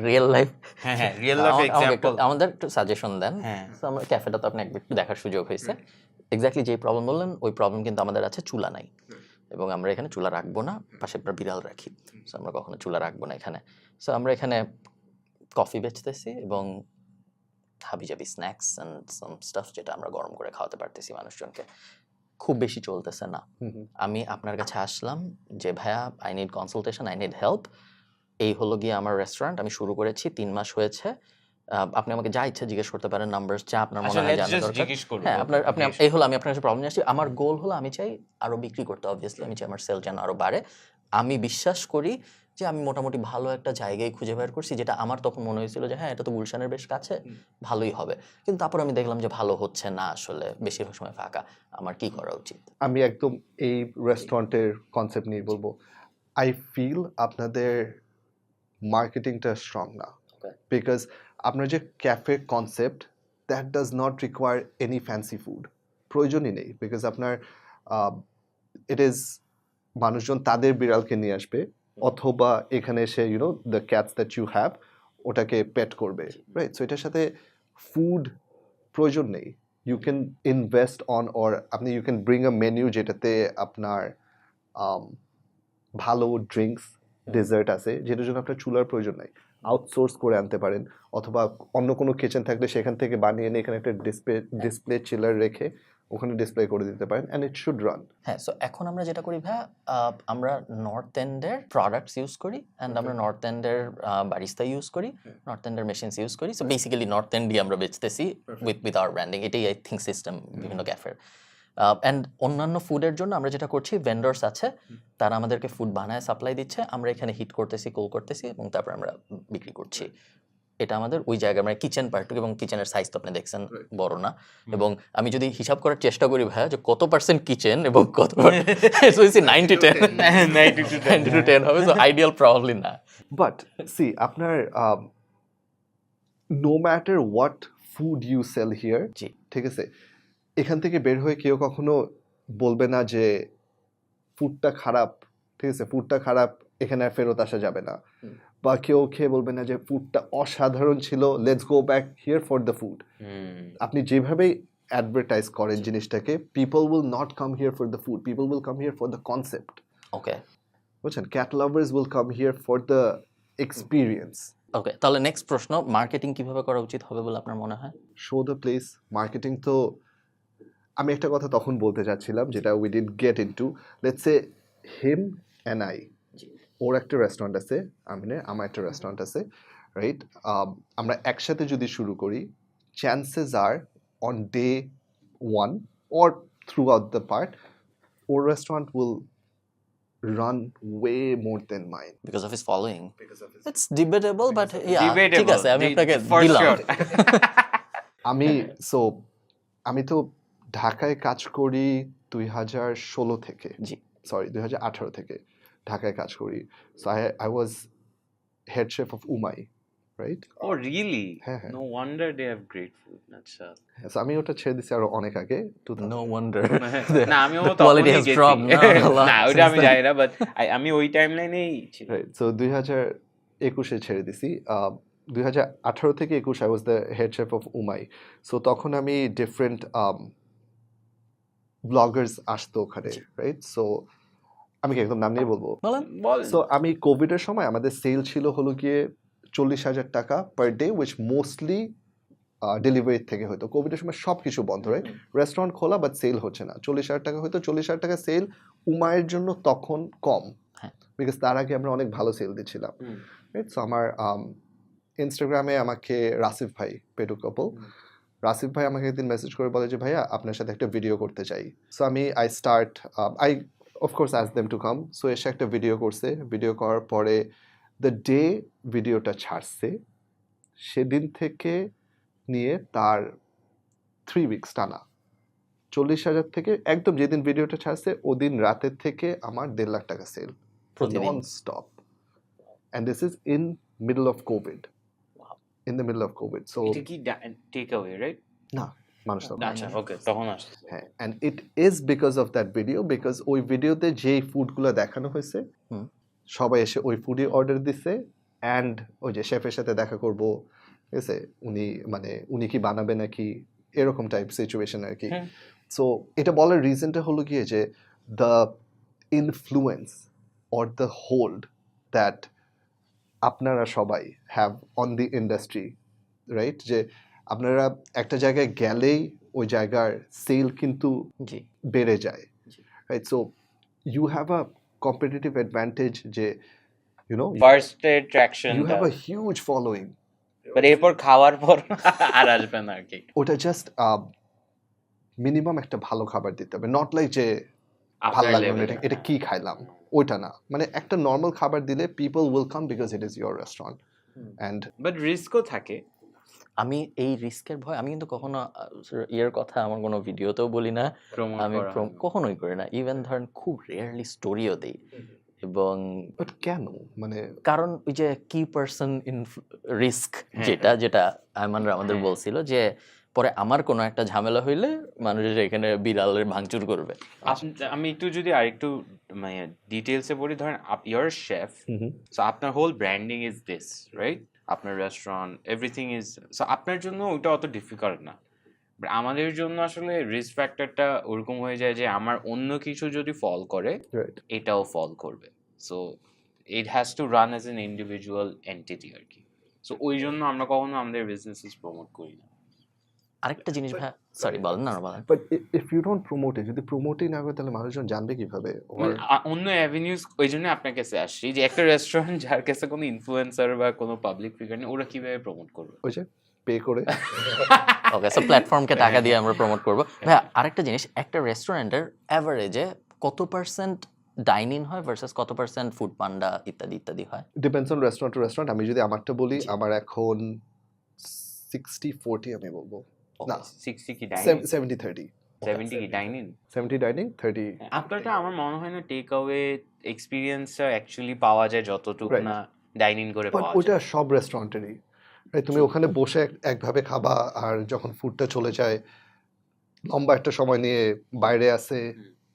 রিয়েল লাইফ, হ্যাঁ হ্যাঁ, রিয়েল লাইফ এক্সাম্পল। আমাদের একটু সাজেশন দেন। হ্যাঁ। তো আমরা ক্যাফেটা তো আপনি একবার একটু দেখার সুযোগ হয়েছে, এক্স্যাক্টলি যে প্রবলেম বললেন ওই প্রবলেম কিন্তু আমাদের আছে, চুলা নাই, এবং আমরা এখানে চুলা রাখবো না, পাশে আমরা বিড়াল রাখি, সো আমরা কখনো চুলা রাখবো না এখানে। সো আমরা এখানে কফি বেচতেছি এবং হাবিজাবি স্ন্যাক্স অ্যান্ড সাম স্টাফ যেটা আমরা গরম করে খাওয়াতে পারতেছি মানুষজনকে, খুব বেশি চলতেছে না। আমি আপনার কাছে আসলাম যে ভাইয়া I need consultation, I need help, এই হলো গিয়ে আমার রেস্টুরেন্ট, আমি শুরু করেছি 3 মাস হয়েছে, আপনি আমাকে যা ইচ্ছা জিজ্ঞেস করতে পারেন, নাম্বারস যা আপনার মনে আসলে হয় let's জানা just দরকার। জিজ্ঞেস করবো। হ্যাঁ, আপনি জিজ্ঞেস এই হলো আমি আপনার কাছে প্রবলেম নিয়ে আসছি। আমার গোল হলো আমি চাই আরো বিক্রি করতে, অবভিয়াসলি আমি চাই আমার সেল যেন আরো বাড়ে। আমি বিশ্বাস করি যে আমি মোটামুটি ভালো একটা জায়গায় খুঁজে বের করছি, যেটা আমার তখন মনে হয়েছিল যে হ্যাঁ এটা তো গুলশানের বেশ কাছে, ভালোই হবে, কিন্তু তারপর আমি দেখলাম যে ভালো হচ্ছে না, আসলে বেশিরভাগ সময় ফাঁকা। আমার কি করা উচিত? আমি একদম এই রেস্টুরেন্টের কনসেপ্ট নিয়ে বলবো, আই ফিল আপনাদের মার্কেটিংটা স্ট্রং না, Okay. বিকজ আপনার যে cafe concept, that does not require any fancy food, প্রয়োজনই নেই, বিকজ আপনার ইট ইজ মানুষজন তাদের বিড়ালকে নিয়ে আসবে, অথবা এখানে এসে you know the cats that you have ওটাকে পেট করবে, রাইট, সো এটার সাথে ফুড প্রয়োজন নেই, you can invest on, or আপনি you can bring a menu যেটাতে আপনার ভালো ড্রিঙ্কস ডেজার্ট আছে, যেটার জন্য আপনার চুলার প্রয়োজন নাই, আউটসোর্স করে আনতে পারেন, অথবা অন্য কোনো কিচেন থাকলে সেখান থেকে বানিয়ে এনে এখানে একটা ডিসপ্লে চিলার রেখে ওখানে ডিসপ্লে করে দিতে পারেন, অ্যান্ড ইট শুড রান। হ্যাঁ, সো এখন আমরা যেটা করি ভাইয়া, আমরা নর্থ এন্ডের প্রোডাক্টস ইউজ করি, অ্যান্ড আমরা নর্থ এন্ডের বারিস্তা ইউজ করি, নর্থ এন্ডের মেশিনস ইউজ করি, সো বেসিক্যালি নর্থ এন্ডই আমরা বেচতেছি উইথ আওয়ার ব্র্যান্ডিং, এটাই আই থিঙ্ক সিস্টেম বিভিন্ন ক্যাফের। অ্যান্ড অন্যান্য ফুডের জন্য আমরা যেটা করছি, ভেন্ডর্স আছে, তারা আমাদেরকে ফুড বানায় সাপ্লাই দিচ্ছে, আমরা এখানে হিট করতেছি, কুল করতেছি, এবং তারপর আমরা বিক্রি করছি। এটা আমাদের ওই জায়গায় মানে কিচেন পার্টটুকু, এবং কিচেনের সাইজ তো আপনি দেখছেন বড় না, এবং আমি যদি হিসাব করার চেষ্টা করি ভাইয়া যে কত পার্সেন্ট কিচেন এবং কত 90-10 90-10 হবে, সো আইডিয়াল প্রবাবলি না। বাট সি আপনার no matter what food you sell here, জি। ঠিক আছে, এখান থেকে বের হয়ে কেউ কখনো বলবে না যে ফুডটা খারাপ, ঠিক আছে, ফুডটা খারাপ এখানে আর ফেরত আসা যাবে না, বা কেউ খেয়ে বলবে না যে ফুডটা অসাধারণ ছিল, let's go back here for the food. আপনি যেভাবেই অ্যাডভার্টাইজ করেন জিনিসটাকে, people will not come here for the food, people will come here for the concept, okay বুঝছেন, cat lovers will come here for the experience. Okay, তাহলে next প্রশ্ন, marketing কিভাবে করা উচিত হবে বলে আপনার মনে হয়? শো দ্য প্লেস মার্কেটিং, তো আমি একটা কথা তখন বলতে চাচ্ছিলাম যেটা we did get into, let's say him and I, ওর একটা রেস্টুরেন্ট আছে, আমার একটা রেস্টুরেন্ট আছে, রাইট, আমরা একসাথে যদি শুরু করি, chances R on day 1 or throughout the part, or restaurant will run way more then mine, because of his following. It's debatable, but yeah ঠিক Debatable, আছে, আমি আপনাকে for দিলাম। sure. আমি তো ঢাকায় কাজ করি 2016 থেকে, জি। সরি 2018 থেকে ঢাকায় কাজ করি, so I was head chef of Umai, right? Oh, really? হ্যাঁ, হ্যাঁ। No wonder they have great food. আচ্ছা। So আমি ওটা ছেড়ে দিছি আরো অনেক আগে 2000 No wonder. না আমিও The quality তখনই has গেছি। dropped now a lot না ওইটা since আমি then. জানি না, বাট আমি ওই টাইমলাইনেই ছিলাম। রাইট। সো 2021-এ ছেড়ে দিছি। 2018 থেকে 21 I was the head chef of Umai. So তখন আমি ডিফারেন্ট ব্লগার্স আসতো ওখানে, রাইট? সো আমি কি একদম নাম নিয়ে বলবো? বলেন। বল। সো আমি কোভিডের সময় আমাদের সেল ছিল হলো গিয়ে 40,000 টাকা per day, which mostly delivery থেকে হতো। কোভিডের সময় সব কিছু বন্ধ, রাইট? রেস্টুরেন্ট খোলা বাট সেল হচ্ছে না। 40,000 টাকা হতো। 40,000 টাকা সেল উমাইয়ের জন্য তখন কম, হ্যাঁ। বিকজ তার আগে আমরা অনেক ভালো সেল দিচ্ছিলাম, রাইট? সো আমার ইনস্টাগ্রামে আমাকে রাসিফ ভাই, পেডু কাপল, রাসিফ ভাই আমাকে একদিন মেসেজ করে বলে যে ভাইয়া আপনার সাথে একটা ভিডিও করতে চাই। So I of course as them to come. So এসে একটা ভিডিও করছে। ভিডিও করার পরে দ্য ডে ভিডিওটা ছাড়ছে সেদিন থেকে নিয়ে তার 3 উইকস টানা 40,000 থেকে একদম যেদিন ভিডিওটা ছাড়ছে ওদিন রাতের থেকে আমার 1.5 লাখ টাকা সেল প্রতিদিন। Non stop, and this is in middle of Covid. In the middle of Covid. So এটা কি টেক অ্যাওয়ে, রাইট? না, মানুষ তখন আচ্ছা, ওকে, তখন আসছে। হ্যাঁ, and it is because of that video, because ওই ভিডিওতে যেই ফুডগুলো দেখানো হয়েছে হুম। সবাই এসে ওই ফুডই অর্ডার দিছে, অ্যান্ড ওই যে শেফের সাথে দেখা করব, ঠিক আছে, উনি কি বানাবে নাকি এরকম টাইপ সিচুয়েশন আর কি। হুম। সো এটা বলার রিজনটা হলো গিয়ে যে the influence or the hold that আপনারা সবাই have on the industry, right? যে আপনারা একটা জায়গায় গেলেই ওই জায়গার সেল কিন্তু জি। বেড়ে যায়, জি। Right? So you have a competitive advantage যে first traction, you have a huge following. বাট এরপর খাওয়ার পর আর আসবে না আর কি। ওটা জাস্ট মিনিমাম একটা ভালো খাবার দিতে হবে, নট লাইক যে ভালো আপনার লাগলো না, level এটা কি খাইলাম, ওইটা না। মানে একটা নর্মাল খাবার দিলে people will come because it is your restaurant. And but রিস্কও থাকে। আমি এই রিস্কের ভয় আমি কিন্তু কখনো ইয়ের কথা আমার কোনো ভিডিওতেও বলি না, প্রমোট আমি করা কখনোই করি না। ইভেন ধরেন খুব রেয়ারলি স্টোরিও দিই, এবং বাট কেন, মানে কারণ ওই যে কি পার্সন ইন রিস্ক, হ্যাঁ, যেটা আমাদের হ্যাঁ। বলছিল যে পরে আমার কোনো একটা ঝামেলা হইলে মানুষের এখানে বিড়ালের ভাঙচুর করবে। আমি একটু যদি আরেকটু মানে ডিটেলসে বলি, ধরেন ইউর শেফ, হুম, সো আপনার whole branding is this, right? আপনার রেস্টুরেন্ট এভরিথিং ইজ, সো আপনার জন্য ওইটা অত ডিফিকাল্ট না। But আমাদের জন্য আসলে রিস্ক ফ্যাক্টরটা ওরকম হয়ে যায় যে আমার অন্য কিছু যদি ফল করে রাইট। এটাও ফল করবে। So it has to run as an individual entity আর কি। সো ওই জন্য আমরা কখনো আমাদের বিজনেসেস প্রমোট করি না। আরেকটা জিনিস ভাই, সরি বলেন না, বলেন। But if you don't promote it, যদি প্রমোটই না করে তাহলে মানুষজন জানবে কিভাবে? মানে অন্য অ্যাভিনিউজ, ওই জন্য আপনার কাছে আসছি যে একটা রেস্টুরেন্ট যার কাছে কোনো ইনফ্লুয়েন্সার বা কোনো পাবলিক ফিগার নেই, ওরা কিভাবে প্রমোট করবে? ওই যে পে করে ওকে, সো প্ল্যাটফর্মকে টাকা দিয়ে আমরা প্রমোট করব। ভাই আরেকটা জিনিস, একটা রেস্টুরেন্টের অ্যাভারেজে কত পার্সেন্ট ডাইন ইন হয় ভার্সাস কত পার্সেন্ট ফুড পান্ডা ইত্যাদি ইত্যাদি হয়? Depends on restaurant to restaurant. আমি যদি আমারটা বলি, আমার এখন 60-40 আমি বলবো, না 60 কি ডাইনিং, 70-30, 70 কি ডাইনিং? 70 ডাইনিং, 30 আপনারটা আমার মনে হয় না টেক অ্যাওয়ে এক্সপিরিয়েন্সটা অ্যাকচুয়ালি পাওয়া যায় যতটুকু Right. না ডাইনিং করে বাট পাওয়া ওটা যায়। সব রেস্টুরেন্টেরই, তুমি ওখানে বসে একভাবে খাবা, আর যখন ফুডটা চলে যায় লম্বা একটা সময় নিয়ে বাইরে আসে,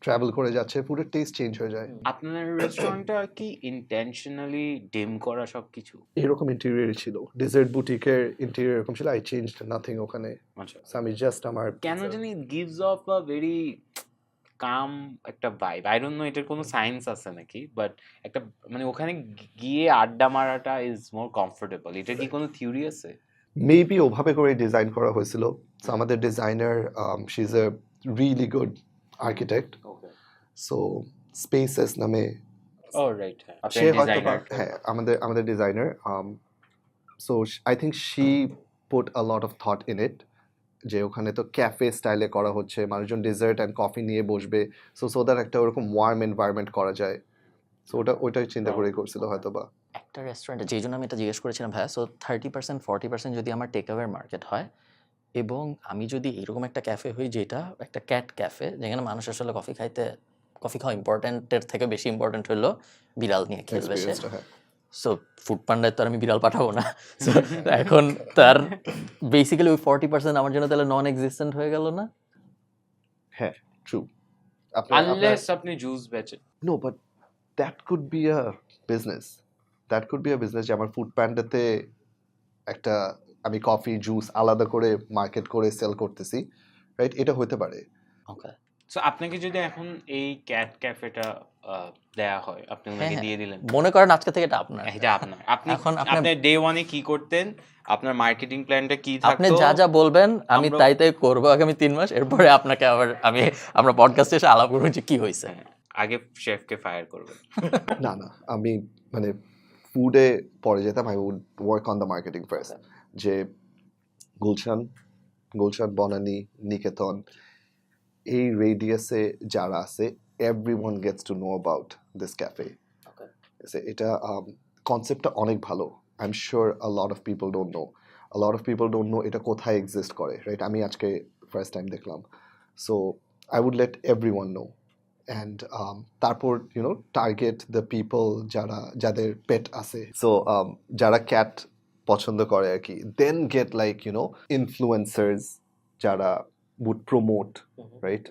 ট্রাভেল করে যাচ্ছে, ফুডের টেস্ট চেঞ্জ হয়ে যায়। আপনার রেস্টুরেন্টটা কি ইন্টেনশনালি ডিম করা সবকিছু? এরকম ইন্টেরিয়রই ছিল, ডেজার্ট বুটিকের ইন্টেরিয়র এরকম ছিল। আই চেঞ্জড নাথিং ওখানে। আচ্ছা, So আমি জাস্ট আমার কেন জানি gives of a very calm একটা ভাইব। আই ডোন্ট নো এটার কোনো সায়েন্স আছে নাকি, বাট একটা মানে ওখানে গিয়ে আড্ডা মারাটা ইজ মোর কমফোর্টেবল। এটার কি কোনো থিওরি আছে? মেবি ওভাবে করে ডিজাইন করা হয়েছিল। So আমাদের designer, she is a really good architect. Okay, so spaces নামে ও রাইট, হ্যাঁ, সে আপনার হয়তো বা, ডিজাইনার। হ্যাঁ, আমাদের designer. So I think she put a lot of thought in it, যে ওখানে তো ক্যাফে স্টাইলে করা হচ্ছে, মানুষজন ডেজার্ট অ্যান্ড কফি নিয়ে বসবে, সো দ্যাট একটা ওরকম ওয়ার্ম এনভায়রনমেন্ট করা যায়। সো ওইটাই চিন্তা করেই করছিল হয়তো বা। একটা রেস্টুরেন্টে, যেই জন্য আমি এটা জিজ্ঞেস করেছিলাম ভাইয়া, সো 30% 40% যদি আমার টেক অ্যাওয়ের মার্কেট হয়, এবং আমি যদি এরকম একটা ক্যাফে হই যেটা একটা ক্যাট ক্যাফে, যেখানে মানুষ আসলে কফি খাওয়া ইম্পর্টেন্টের থেকে বেশি ইম্পর্টেন্ট হলো বিড়াল নিয়ে খেলবে সে, এক্সপেরিয়েন্সটা, হ্যাঁ। সো ফুড পান্ডায় তো আর আমি বিড়াল পাঠাবো না। So, এখন তার বেসিক্যালি ওই 40% আমার জন্য তাহলে নন এক্সিস্টেন্ট হয়ে গেল না? হ্যাঁ, ট্রু। আনলেস আপনি জুস বেচেন। No, but that could be a business. That could be a business যে আমার ফুড প্যান্ডাতে একটা আমি কফি জুস আলাদা করে মার্কেট করে সেল করতেছি, রাইট? এটা হতে পারে। ওকে। সো আপনাকে যদি এখন এই ক্যাট ক্যাফেটা দেয়া হয়, আপনি ওনাকে হ্যাঁ, দিয়ে দিলেন, মনে করেন আজকে থেকে এটা আপনার। এটা আপনার, আপনি এখন আপনি আপনি ডে ওয়ানে কি করতেন, আপনার মার্কেটিং প্ল্যানটা কি থাকতো? আপনি যা যা বলবেন আমি আমরা- তাই তাই করবো আগামী 3 মাস। এরপরে আপনাকে আবার আমরা পডকাস্টে এসে আলাপ করবো যে কি হয়েছে। হ্যাঁ, আগে শেফকে ফায়ার করবেন। না না, আমি মানে ফুডে পরে যেতাম। I would work on the marketing first. যে গুলশান, বনানী, নিকেতন, এই রেডিয়াসে যারা আছে, everyone gets to know about this cafe. এটা কনসেপ্টটা অনেক ভালো। I am sure a lot of people don't know এটা কোথায় এক্সিস্ট করে, রাইট? আমি আজকে ফার্স্ট টাইম দেখলাম। So I would let everyone know. And তারপর টার্গেট দ্য পিপল যাদের পেট আছে, সো যারা ক্যাট পছন্দ করে আর কি। দেন গেট লাইক ইনফ্লুয়েন্সার্স যারা would promote, right?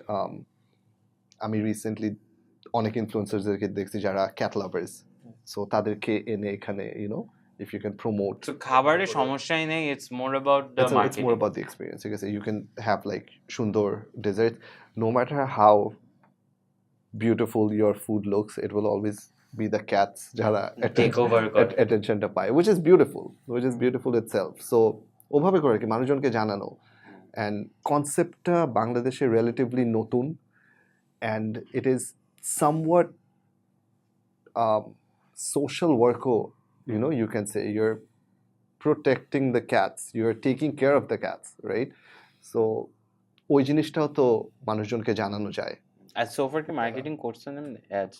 আমি রিসেন্টলি অনেক ইনফ্লুয়েন্সারদেরকে দেখছি যারা ক্যাট লাভার্স, সো তাদেরকে এনে এখানে if you can promote. তো খাবারের সমস্যাই নেই, it's more about the It's more marketing. about the experience. ঠিক আছে, you can have like সুন্দর dessert. No matter how beautiful your food looks, it will always be the cats যারা Take over করে। attentionটা পায়, which is beautiful itself. So ওভাবে করে কি মানুষজনকে জানানো। And কনসেপ্টটা বাংলাদেশে রিলেটিভলি নতুন, and it is somewhat social workও, you can say you're protecting the cats, you're taking care of the cats, right? So ওই জিনিসটাও তো মানুষজনকে জানানো যায়। আর সোফার কি মার্কেটিং করছেন অ্যাডস?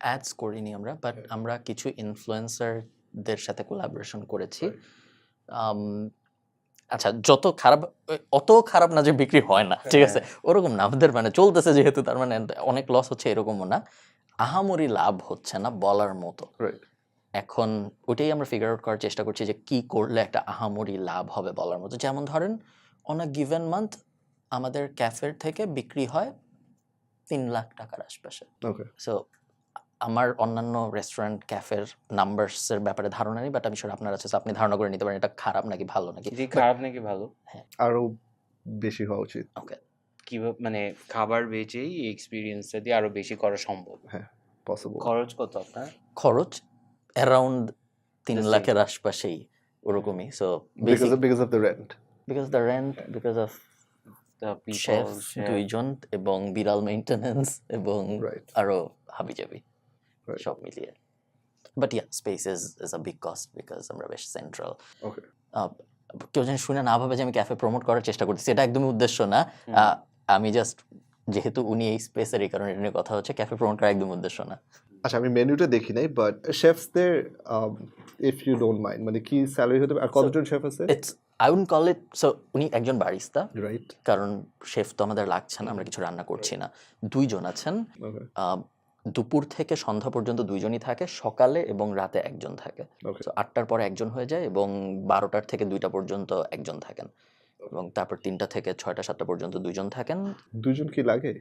অ্যাডস করিনি আমরা, বাট আমরা কিছু ইনফ্লুয়েন্সারদের সাথে কোলাবোরেশন করেছি। আচ্ছা, অত খারাপ না যে বিক্রি হয় না, ঠিক আছে, ওরকম না। আমাদের মানে চলতেছে যেহেতু, তার মানে অনেক লস হচ্ছে এরকমও না, আহামরি লাভ হচ্ছে না বলার মতো। রাইট। এখন ওইটাই আমরা ফিগার আউট করার চেষ্টা করছি যে কি করলে একটা আহামরি লাভ হবে বলার মতো। যেমন ধরেন অন আ গিভেন মান্থ আমাদের ক্যাফের থেকে বিক্রি হয় 3 লাখ টাকার আশপাশে। ওকে। সো আমার অন্যান্য রেস্টুরেন্ট ক্যাফের নাম্বারসের ব্যাপারে ধারণা নেই, বাট আমি শিওর আপনার আছে, আপনি ধারণা করে নিতে পারেন এটা খারাপ নাকি ভালো নাকি। জি, খারাপ নাকি ভালো? আরো বেশি হওয়া উচিত। ওকে, কিভাবে মানে খাবার বেচেই এই এক্সপিরিয়েন্সটা দিয়ে আরো বেশি করা সম্ভব? হ্যাঁ, পসিবল। খরচ কত আপনার? খরচ অ্যারাউন্ড 3 The লাখের আশপাশেই ওরকমই। So because of the rent. Because the rent, because of The chef people, 2 জন এবং বিড়াল মেইনটেনেন্স এবং Right. আরো হাবিজাবি Right. সব মিলিয়ে। But yeah, space is a big cost because আমরা বেশ সেন্ট্রাল। ওকে। কেউ যেন শুনে না ভাবে যে আমি ক্যাফে প্রমোট করার চেষ্টা করতেছি, এটা একদমই উদ্দেশ্য না। আমি জাস্ট, যেহেতু উনি এই স্পেসের, এই কারণে এটা নিয়ে কথা হচ্ছে, ক্যাফে প্রমোট করা একদম উদ্দেশ্য না। আচ্ছা, আমি মেনুটা দেখি নাই, বাট শেফসদের ইফ ইউ ডোন্ট মাইন্ড, মানে কি স্যালারি হতে পারে আর কতজন শেফ আছে? It's I wouldn't call it, so উনি একজন বারিস্তা, রাইট। কারণ শেফ তো আমাদের লাগছে না, আমরা কিছু রান্না করছি না। 2 জন আছেন, ওকে। দুপুর থেকে সন্ধ্যা পর্যন্ত 2 জনই থাকে, সকালে এবং রাতে একজন থাকে। ওকে। তো 8টার পরে একজন হয়ে যায় এবং 12টার থেকে 2টা পর্যন্ত একজন থাকেন, এবং তারপর 3টা থেকে 6টা 7টা পর্যন্ত 2 জন থাকেন। দুজন কি লাগে?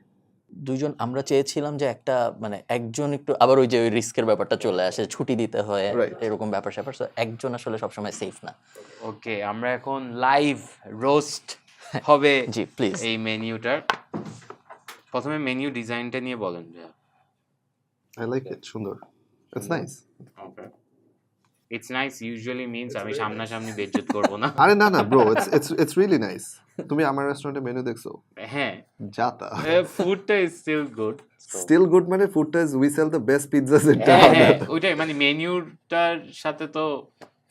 2 জন আমরা চেয়েছিলাম যে একটা মানে একজন একটু, আবার ওই যে ওই রিস্কের ব্যাপারটা চলে আসে, ছুটি দিতে হয়, Right. এরকম ব্যাপার স্যাপার। সো একজন আসলে সবসময় সেফ না। ওকে, আমরা এখন লাইভ রোস্ট হবে জি প্লিজ। এই মেনুটার। প্রথমে মেনু ডিজাইনটা নিয়ে বলেন ভাইয়া। আই লাইক ইট, সুন্দর, it's nice. Okay, it's nice usually means আমি সামনাসামনি বেজ্জত করব না। আরে না না ব্রো, ইটস রিয়েলি নাইস। তুমি আমার রেস্টুরেন্টে মেনু দেখছো? হ্যাঁ, যাতা ফুডটা is still good. Still good, মানে ফুডটা is, we sell the best pizzas in হ্যাঁ টাউন। হ্যাঁ, ওইটাই, মানে মেনুটার সাথে তো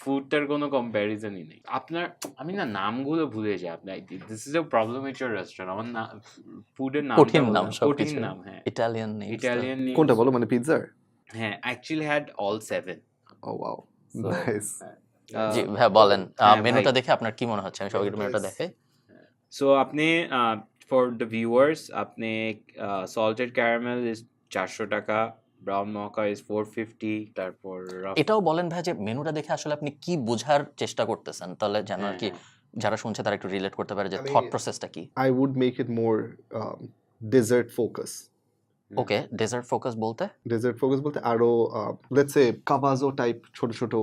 ফুডটার কোনো কম্প্যারিজনই নেই। আপনার, আমি না নামগুলো ভুলে যাই। আপনার this is a problem with your restaurant. আমার না ফুডের নাম, কঠিন নাম কঠিন সবকিছু। নাম। হ্যাঁ, ইটালিয়ান নেই। ইটালিয়ান কোনটা বলো, মানে পিৎজার? হ্যাঁ, actually had all 7। Oh wow, nice. জি ভাই বলেন, হ্যাঁ, মেনুটা ভাই। দেখে আপনার কি মনে হচ্ছে? আমি সবাইকে একটু মেনুটা দেখাই। সো আপনি ফর দ্য ভিউয়ার্স, আপনি সল্টেড ক্যারামেল ইজ 400 টাকা, ব্রাউন মকা ইজ 450, তারপর এটাও বলেন ভাই যে মেনুটা দেখে আসলে আপনি কি বোঝার চেষ্টা করতেছেন, তাহলে যেন আর কি যারা শুনছে তারা একটু রিলেট করতে পারে যে আমি- থট প্রসেসটা কি। I would make it more dessert focus. Okay, dessert focus বলতে? Dessert focus বলতে আরো let's say কাবাজো টাইপ ছোট ছোট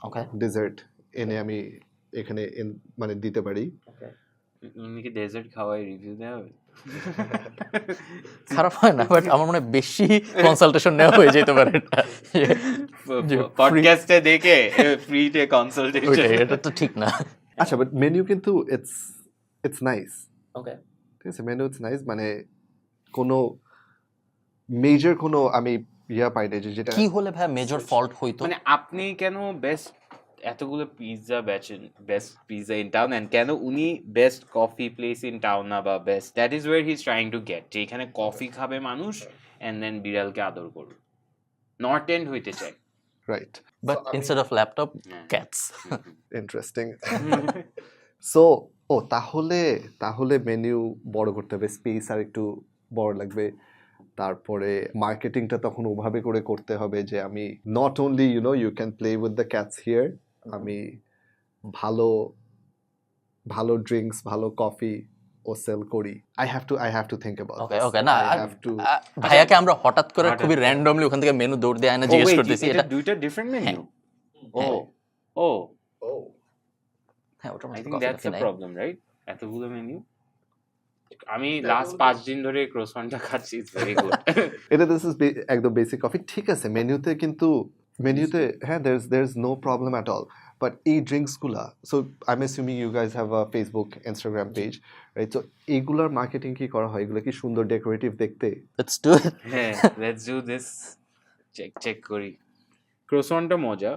ওকে, ডেজার্ট এনে আমি এখানে মানে দিতে পারি। উনি কি ডেজার্ট খাওয়াই রিভিউ দেওয়া হবে? খারাপ হয় না, বাট আমার মনে হয় বেশি কনসালটেশন নেওয়া হয়ে যেতে পারে এটা। যে পডকাস্টে দেখে ফ্রিতে কনসালটেশন। ওইটাই, এটা তো ঠিক না। আচ্ছা, বাট মেনু কিন্তু ইটস নাইস। ওকে, ঠিক আছে, মেনু ইটস নাইস, মানে কোনো মেজর কোনো আমি পাই না যে যেটা কি হলে ভাই মেজর ফল্ট হইতো? মানে আপনি কেন বেস্ট এতগুলো pizza best pizza in town, and কেন উনি best coffee place in town না, বা best that is where he is trying to get, যে এখানে কফি খাবে মানুষ এন্ড দেন বিড়ালকে আদর করবে, নর্থ এন্ড হইতে চাই। Right, but instead of laptop cats. Interesting. So তাহলে মেনু বড় করতে হবে, স্পেস আর একটু বড় লাগবে, তারপরে মার্কেটিংটা তখন ওভাবে করে করতে হবে যে আমি not only you can play with the cats here, আমি ভালো ভালো ড্রিঙ্কস ভালো কফি ও সেল করি। I have to think about okay okay, না আই হ্যাভ টু ভাইয়াকে আমরা হঠাৎ করে হঠাৎ খুবই করে। র্যান্ডমলি ওখান থেকে মেনু দৌড় দিয়ে আয়না জিজ্ঞেস করতেছি এটা এটা। দুইটা ডিফারেন্ট মেনু? ও হ্যাঁ। ও হ্যাঁ, ওটার আই মধ্যে think coffee that's toffee a নাই। Problem, right? এতগুলো মেনু। আমি লাস্ট 5 দিন ধরে ক্রোসওয়ানটা খাচ্ছি, ইটস ভেরি গুড। এটা দিস ইজ একদম বেসিক কফি, ঠিক আছে। মেনুতে হ্যাঁ, there's no problem at all, বাট এই ড্রিঙ্কস গুলা, so I am assuming you guys have a Facebook Instagram page, right? So এইগুলার মার্কেটিং কি করা হয়? এগুলো কি সুন্দর ডেকোরেটিভ দেখতে? Let's do it. হ্যাঁ, লেটস ডু দিস। চেক করি। ক্রোসওয়ানটা মজা।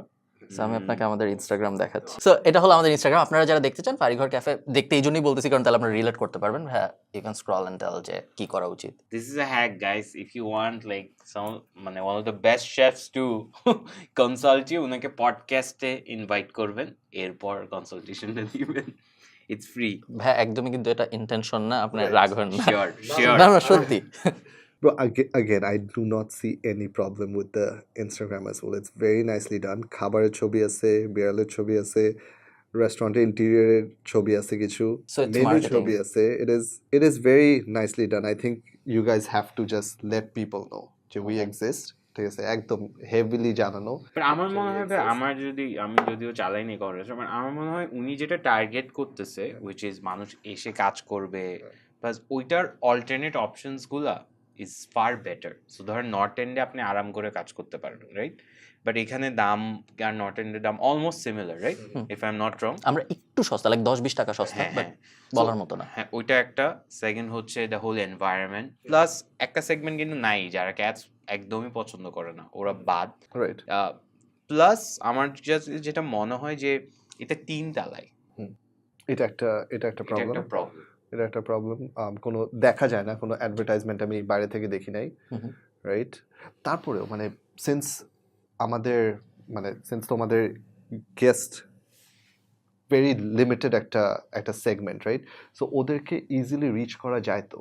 সো আমি আপনাকে আমাদের ইনস্টাগ্রাম দেখাচ্ছি। সো এটা হলো আমাদের ইনস্টাগ্রাম। আপনারা যারা দেখতে চান ফারিঘর ক্যাফে, দেখতে এই জন্যই বলতেছি কারণ তাহলে আপনারা রিলেট করতে পারবেন। হ্যাঁ, ইউ ক্যান স্ক্রল এন্ড টেল যে কি করা উচিত। This is a hack, guys. If you want like মানে one of the best chefs to consult you, উনাকে পডকাস্টে ইনভাইট করবেন, এরপর কনসালটেশনটা দিবেন। It's free. ভাই একদমই কিন্তু এটা ইন্টেনশন না, আপনি Right. রাগ হবেন না। Sure. না না, সত্যি। Bro, again, I do not see any problem with the Instagram as well. It's very nicely done. খাবারের ছবি আছে, বিড়ালের ছবি আছে, রেস্টুরেন্টের ইন্টেরিয়রের ছবি আছে কিছু, So it's মেনু marketing. ছবি আছে। It is very nicely done. I think you guys have to just let people know যে we exist. ঠিক আছে, একদম হেভিলি জানানো। But আমার মনে হয় ভাই, আমি যদিও চালাইনি করেছে, বাট আমার মনে হয় উনি যেটা টার্গেট করতেছে, which is মানুষ এসে কাজ করবে, প্লাস ওইটার অল্টারনেট অপশনস গুলা ইজ ফার বেটার। সো ধরেন নর্থ এন্ডে আপনি আরাম করে কাজ করতে পারবেন, রাইট? বাট এখানে দাম আর নর্থ এন্ডের দাম almost similar, right? If I am not wrong. আমরা একটু সস্তা, লাইক 10-20 টাকা সস্তা, হ্যাঁ, বাট হ্যাঁ। বলার মতো না। হ্যাঁ, ওইটা একটা। সেকেন্ড হচ্ছে দ্য হোল এনভায়রনমেন্ট, প্লাস একটা সেগমেন্ট কিন্তু নাই যারা ক্যাটস একদমই পছন্দ করে না, ওরা বাদ। রাইট, প্লাস আমার যেটা মনে হয় যে এটা 3 তলায়, এটা একটা এটা প্রবলেম। একটা প্রবলেম। এটা একটা প্রবলেম। কোনো দেখা যায় না, কোনো অ্যাডভার্টাইজমেন্ট আমি বাইরে থেকে দেখি নাই, হুম। রাইট? তারপরেও মানে সিন্স তোমাদের গেস্ট ভেরি লিমিটেড একটা সেগমেন্ট, রাইট? সো ওদেরকে ইজিলি রিচ করা যায় তো,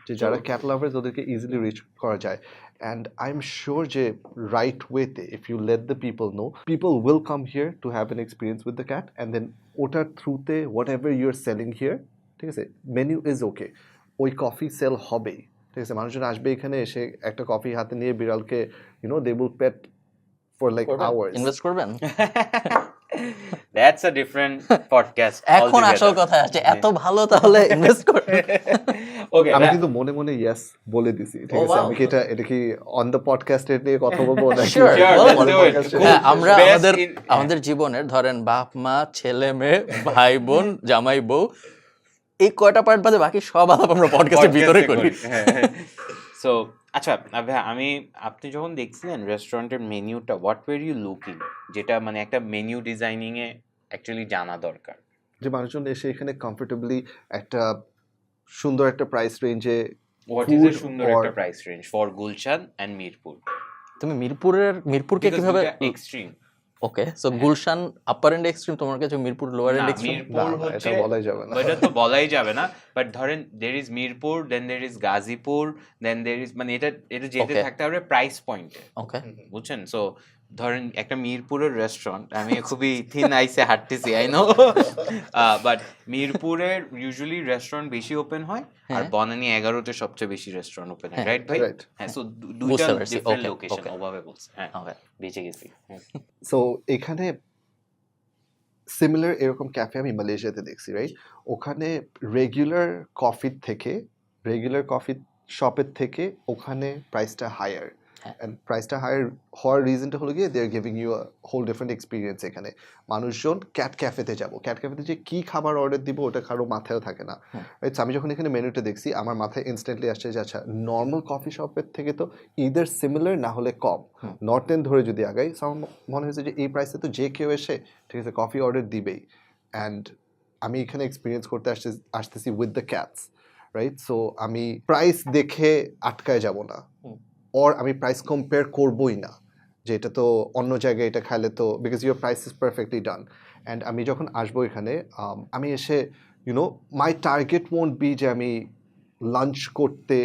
যে যারা ক্যাট লাভার্স ওদেরকে ইজিলি রিচ করা যায়। অ্যান্ড আই এম শিওর যে রাইট ওয়েতে if you let the people know, people will come here to have an experience with the cat, and then ওটার থ্রুতে whatever you are selling here, ঠিক আছে, menu is okay, ওই coffee sell হবেই, ঠিক আছে। মানুষজন আসবে এখানে, এসে একটা কফি হাতে নিয়ে বিড়ালকে they will pet for like hours. Invest করবেন? That's a different podcast. এখন আসল কথা আছে, এত ভালো তাহলে ইনভেস্ট করবেন। ওকে, আমি কিন্তু মনে মনে ইয়েস বলে দিছি, ঠিক Oh, আছে। wow. আমি কি এটা কি অন দ্য পডকাস্ট নিয়ে কথা বলবো নাকি Sure, let's পরের do it. podcast A? Cool. হ্যাঁ, আমরা Best in- আমাদের জীবনের ধরেন বাপ মা ছেলে মেয়ে ভাই বোন জামাই বউ এই কয়টা পার্ট বাদে বাকি সব আলাপ আমরা পডকাস্টের ভিতরে করি। সো আচ্ছা ভাই, আপনি যখন দেখছিলেন রেস্টুরেন্টের মেনুটা, হোয়াট ওয়্যার ইউ লুকিং, যেটা মানে একটা মেনু ডিজাইনিং এ অ্যাকচুয়ালি জানা দরকার, যে মানুষজন এসে এখানে কমফোর্টেবলি একটা সুন্দর একটা প্রাইস রেঞ্জে হোয়াট ইজ এ সুন্দর একটা price range for Gulshan and Mirpur? তুমি মিরপুরকে কিভাবে extreme okay, so Gulshan upper end extreme, তোমার কাছে মিরপুর লোয়ার এন্ড না, এক্সট্রিম? মিরপুর না, এটা হচ্ছে বলাই যাবে না। এটা তো বলাই যাবে না, বাট ধরেন there is Mirpur, then there is Gazipur, then there is মানে এটা এটা যেতে Okay. থাকতে হবে প্রাইস পয়েন্টে, ওকে, বুঝছেন? সো ধরেন একটা মিরপুরের রেস্টুরেন্ট, আমি খুবই থিন আইসে হাঁটতেছি আই নো, বাট মিরপুরের ইউজুয়ালি রেস্টুরেন্ট বেশি ওপেন হয়, আর হ্যাঁ। বনানী 11-তে সবচেয়ে বেশি রেস্টুরেন্ট ওপেন হয়, হ্যাঁ, রাইট ভাই? Right. হ্যাঁ, সো দুইটা বুঝতে পারছি, ডিফারেন্ট okay, লোকেশন, okay. ওভাবে বলছে, হ্যাঁ ওকে, বেঁচে গেছি। সো এখানে সিমিলার এরকম ক্যাফে আমি মালয়েশিয়াতে দেখছি, রাইট? ওখানে রেগুলার কফি শপের থেকে ওখানে প্রাইসটা হায়ার, হ্যাঁ। অ্যান্ড প্রাইসটা হায়ার হওয়ার রিজনটা হলো গিয়ে they are giving you a whole different experience. এখানে মানুষজন ক্যাট ক্যাফেতে যে কী খাবার অর্ডার দিব ওটা কারো মাথায়ও থাকে না, হুম। রাইট? আমি যখন এখানে মেনুটা দেখছি আমার মাথায় ইনস্ট্যান্টলি আসছে যে আচ্ছা নর্মাল কফি শপের থেকে তো ইদার সিমিলার না হলে কম, হুম। নর্থ এন্ড ধরে যদি আগাই, so আমার মনে হয়েছে যে এই প্রাইসে তো যে কেউ এসে ঠিক আছে কফি অর্ডার দিবেই। অ্যান্ড আমি এখানে এক্সপিরিয়েন্স করতে আসতেছি with the cats, right? So আমি প্রাইস দেখে আটকায় যাব না, হুম। অর আমি প্রাইস কম্পেয়ার করবই না যে এটা তো অন্য জায়গায় এটা খাইলে তো, because your price is perfectly done. And আমি যখন আসবো এখানে আমি এসে মাই টার্গেট ওয়ন্ট বি যে আমি লাঞ্চ করতে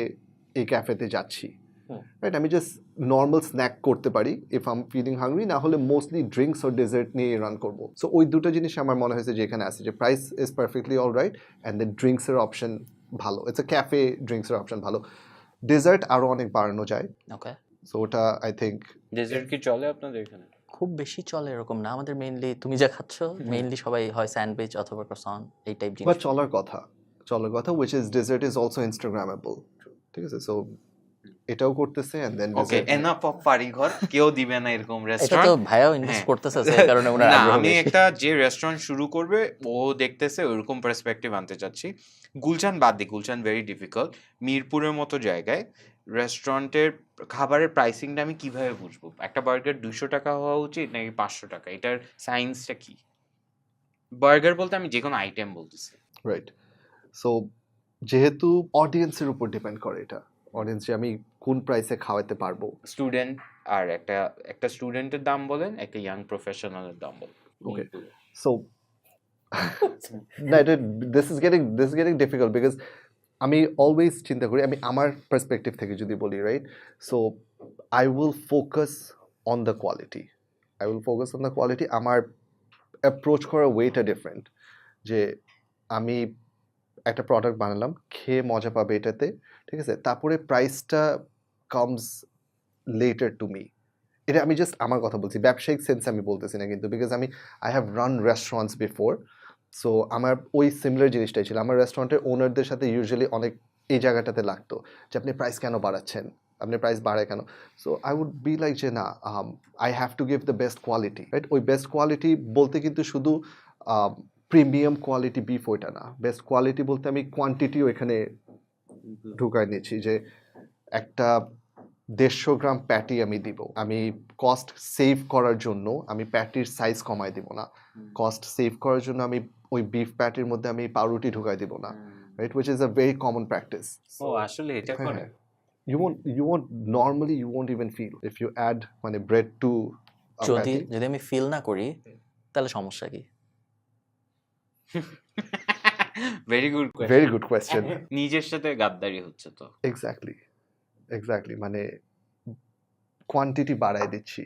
এই ক্যাফেতে যাচ্ছি, হুম। রাইট? আমি জাস্ট নর্মাল স্ন্যাক করতে পারি if I am feeling hungry, না হলে মোস্টলি ড্রিঙ্কস ওর ডেজার্ট নিয়ে রান করবো। সো ওই দুটো জিনিস আমার মনে হয়েছে যে এখানে আছে, যে price is perfectly all right and then ড্রিঙ্কসের অপশন ভালো, ইটস এ ক্যাফে, ড্রিঙ্কসের অপশন ভালো, ডেজার্ট আরও অনেক বাড়ানো যায়। ওকে। সো ওটা আই থিঙ্ক ডেজার্ট কি চলে আপনাদের এখানে? খুব বেশি চলে এরকম না, আমাদের মেইনলি তুমি যা খাচ্ছ মেইনলি সবাই হয় স্যান্ডউইচ অথবা ক্রসন এই টাইপ বা জিনিস। চলার কথা which is dessert is also instagrammable, ঠিক আছে? সো এটাও করতেছে and then okay, enough of বাড়িঘর, কেউ দিবে না এরকম এটা তো রেস্টুরেন্ট। ভাইয়াও ইনভেস্ট হ্যাঁ। করতেছে সেই কারণে ওনার না, আগ্রহ আমি বেশি। একটা যে রেস্টুরেন্ট শুরু করবে ও দেখতেছে ওইরকম পার্সপেক্টিভ আনতে চাচ্ছি। গুলশান বাদ দিই, গুলশান ভেরি ডিফিকাল্ট। মিরপুরের মতো জায়গায় রেস্টুরেন্টের খাবারের প্রাইসিংটা আমি কিভাবে বুঝবো? একটা বার্গার 200 টাকা হওয়া উচিত নাকি 500 টাকা? এটার সায়েন্সটা কি? বার্গার বলতে আমি যে কোনো আইটেম বলতেছি। রাইট। সো যেহেতু অডিয়েন্সের উপর ডিপেন্ড করে এটা, অডিয়েন্স যে আমি কোন প্রাইসে খাওয়াতে পারবো। স্টুডেন্ট আর একটা স্টুডেন্টের দাম বলেন, একটা ইয়াং প্রফেশনালের দাম বলেন। Okay. সো না, এটা this is getting difficult because আমি অলওয়েজ চিন্তা করি, আমি আমার পার্সপেক্টিভ থেকে যদি বলি, right? So I will focus on the quality. আমার অ্যাপ্রোচ করার ওয়েটা ডিফারেন্ট, যে আমি একটা প্রোডাক্ট বানালাম, খেয়ে মজা পাবে এটাতে, ঠিক আছে? তারপরে প্রাইসটা কামস লেটার টু মি। এটা আমি জাস্ট আমার কথা বলছি, ব্যবসায়িক সেন্সে আমি বলতেছি না কিন্তু, because I have run restaurants before. So আমার ওই সিমিলার জিনিসটাই ছিল, আমার রেস্টুরেন্টের ওনারদের সাথে ইউজুয়ালি অনেক এই জায়গাটাতে লাগতো যে আপনি প্রাইস কেন বাড়াচ্ছেন, আপনি প্রাইস বাড়ায় কেন? So I would be like যে না, I have to give the best quality, right? ওই বেস্ট কোয়ালিটি বলতে কিন্তু শুধু প্রিমিয়াম কোয়ালিটি বিফ ওইটা না, বেস্ট কোয়ালিটি বলতে আমি কোয়ান্টিটিও এখানে ঢুকায় নিচ্ছি, যে একটা 150 গ্রাম প্যাটি আমি দিব, আমি কস্ট সেভ করার জন্য আমি প্যাটির সাইজ কমায় দিব না, কস্ট সেভ করার জন্য আমি ওই বিফ প্যাটির মধ্যে আমি পাউরুটি ঢুকাই দিব না, right? Which is a very common practice. ও আসলে এটা করে। You won't even feel if you add মানে bread to a যদি patty. আমি ফিল না করি তাহলে সমস্যা কি? Very good Very good question. নিজের সাথে গাদ্দারি হচ্ছে তো। Exactly. মানে কোয়ান্টিটি বাড়ায় দিচ্ছি,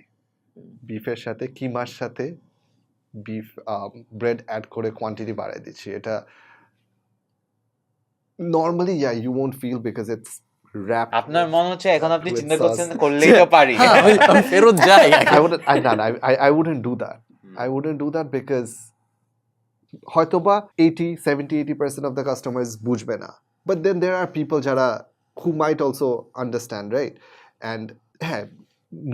বিফের সাথে কিমার সাথে বিফ ব্রেড অ্যাড করে কোয়ান্টিটি বাড়ায় দিচ্ছি। এটা normally you won't feel because it's wrapped. আপনার মনে হচ্ছে এখন আপনি with চিন্তা sauce. করছেন করলেই তো পারি। হ্যাঁ, আমি ফেরত যাই। I wouldn't do that. I wouldn't do that because হয়তোবা 80% of the customers বুঝবে না, but then there are people যারা who might also understand, right? And হ্যাঁ,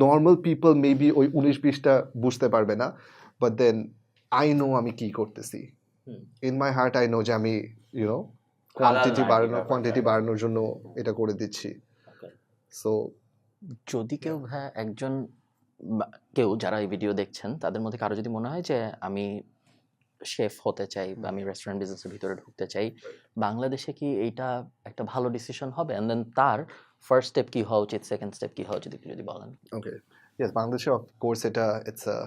normal people maybe ওই 19-20টা বুঝতে পারবে না, but then I know আমি কি করতেছি। In my heart I know যে আমি কোয়ান্টিটি বাড়ানোর জন্য এটা করে দিচ্ছি। সো যদি কেউ কেউ যারা এই ভিডিও দেখছেন তাদের মধ্যে কারো যদি মনে হয় যে আমি শেফ হতে চাই বা আমি রেস্টুরেন্ট বিজনেসের ভিতরে ঢুকতে চাই, বাংলাদেশে কি এইটা একটা ভালো ডিসিশন হবে? এন্ড দেন তার ফার্স্ট স্টেপ কি হওয়া উচিত, সেকেন্ড স্টেপ কি হওয়া উচিত একটু যদি বলেন। ওকে, Yes, বাংলাদেশে of course it's a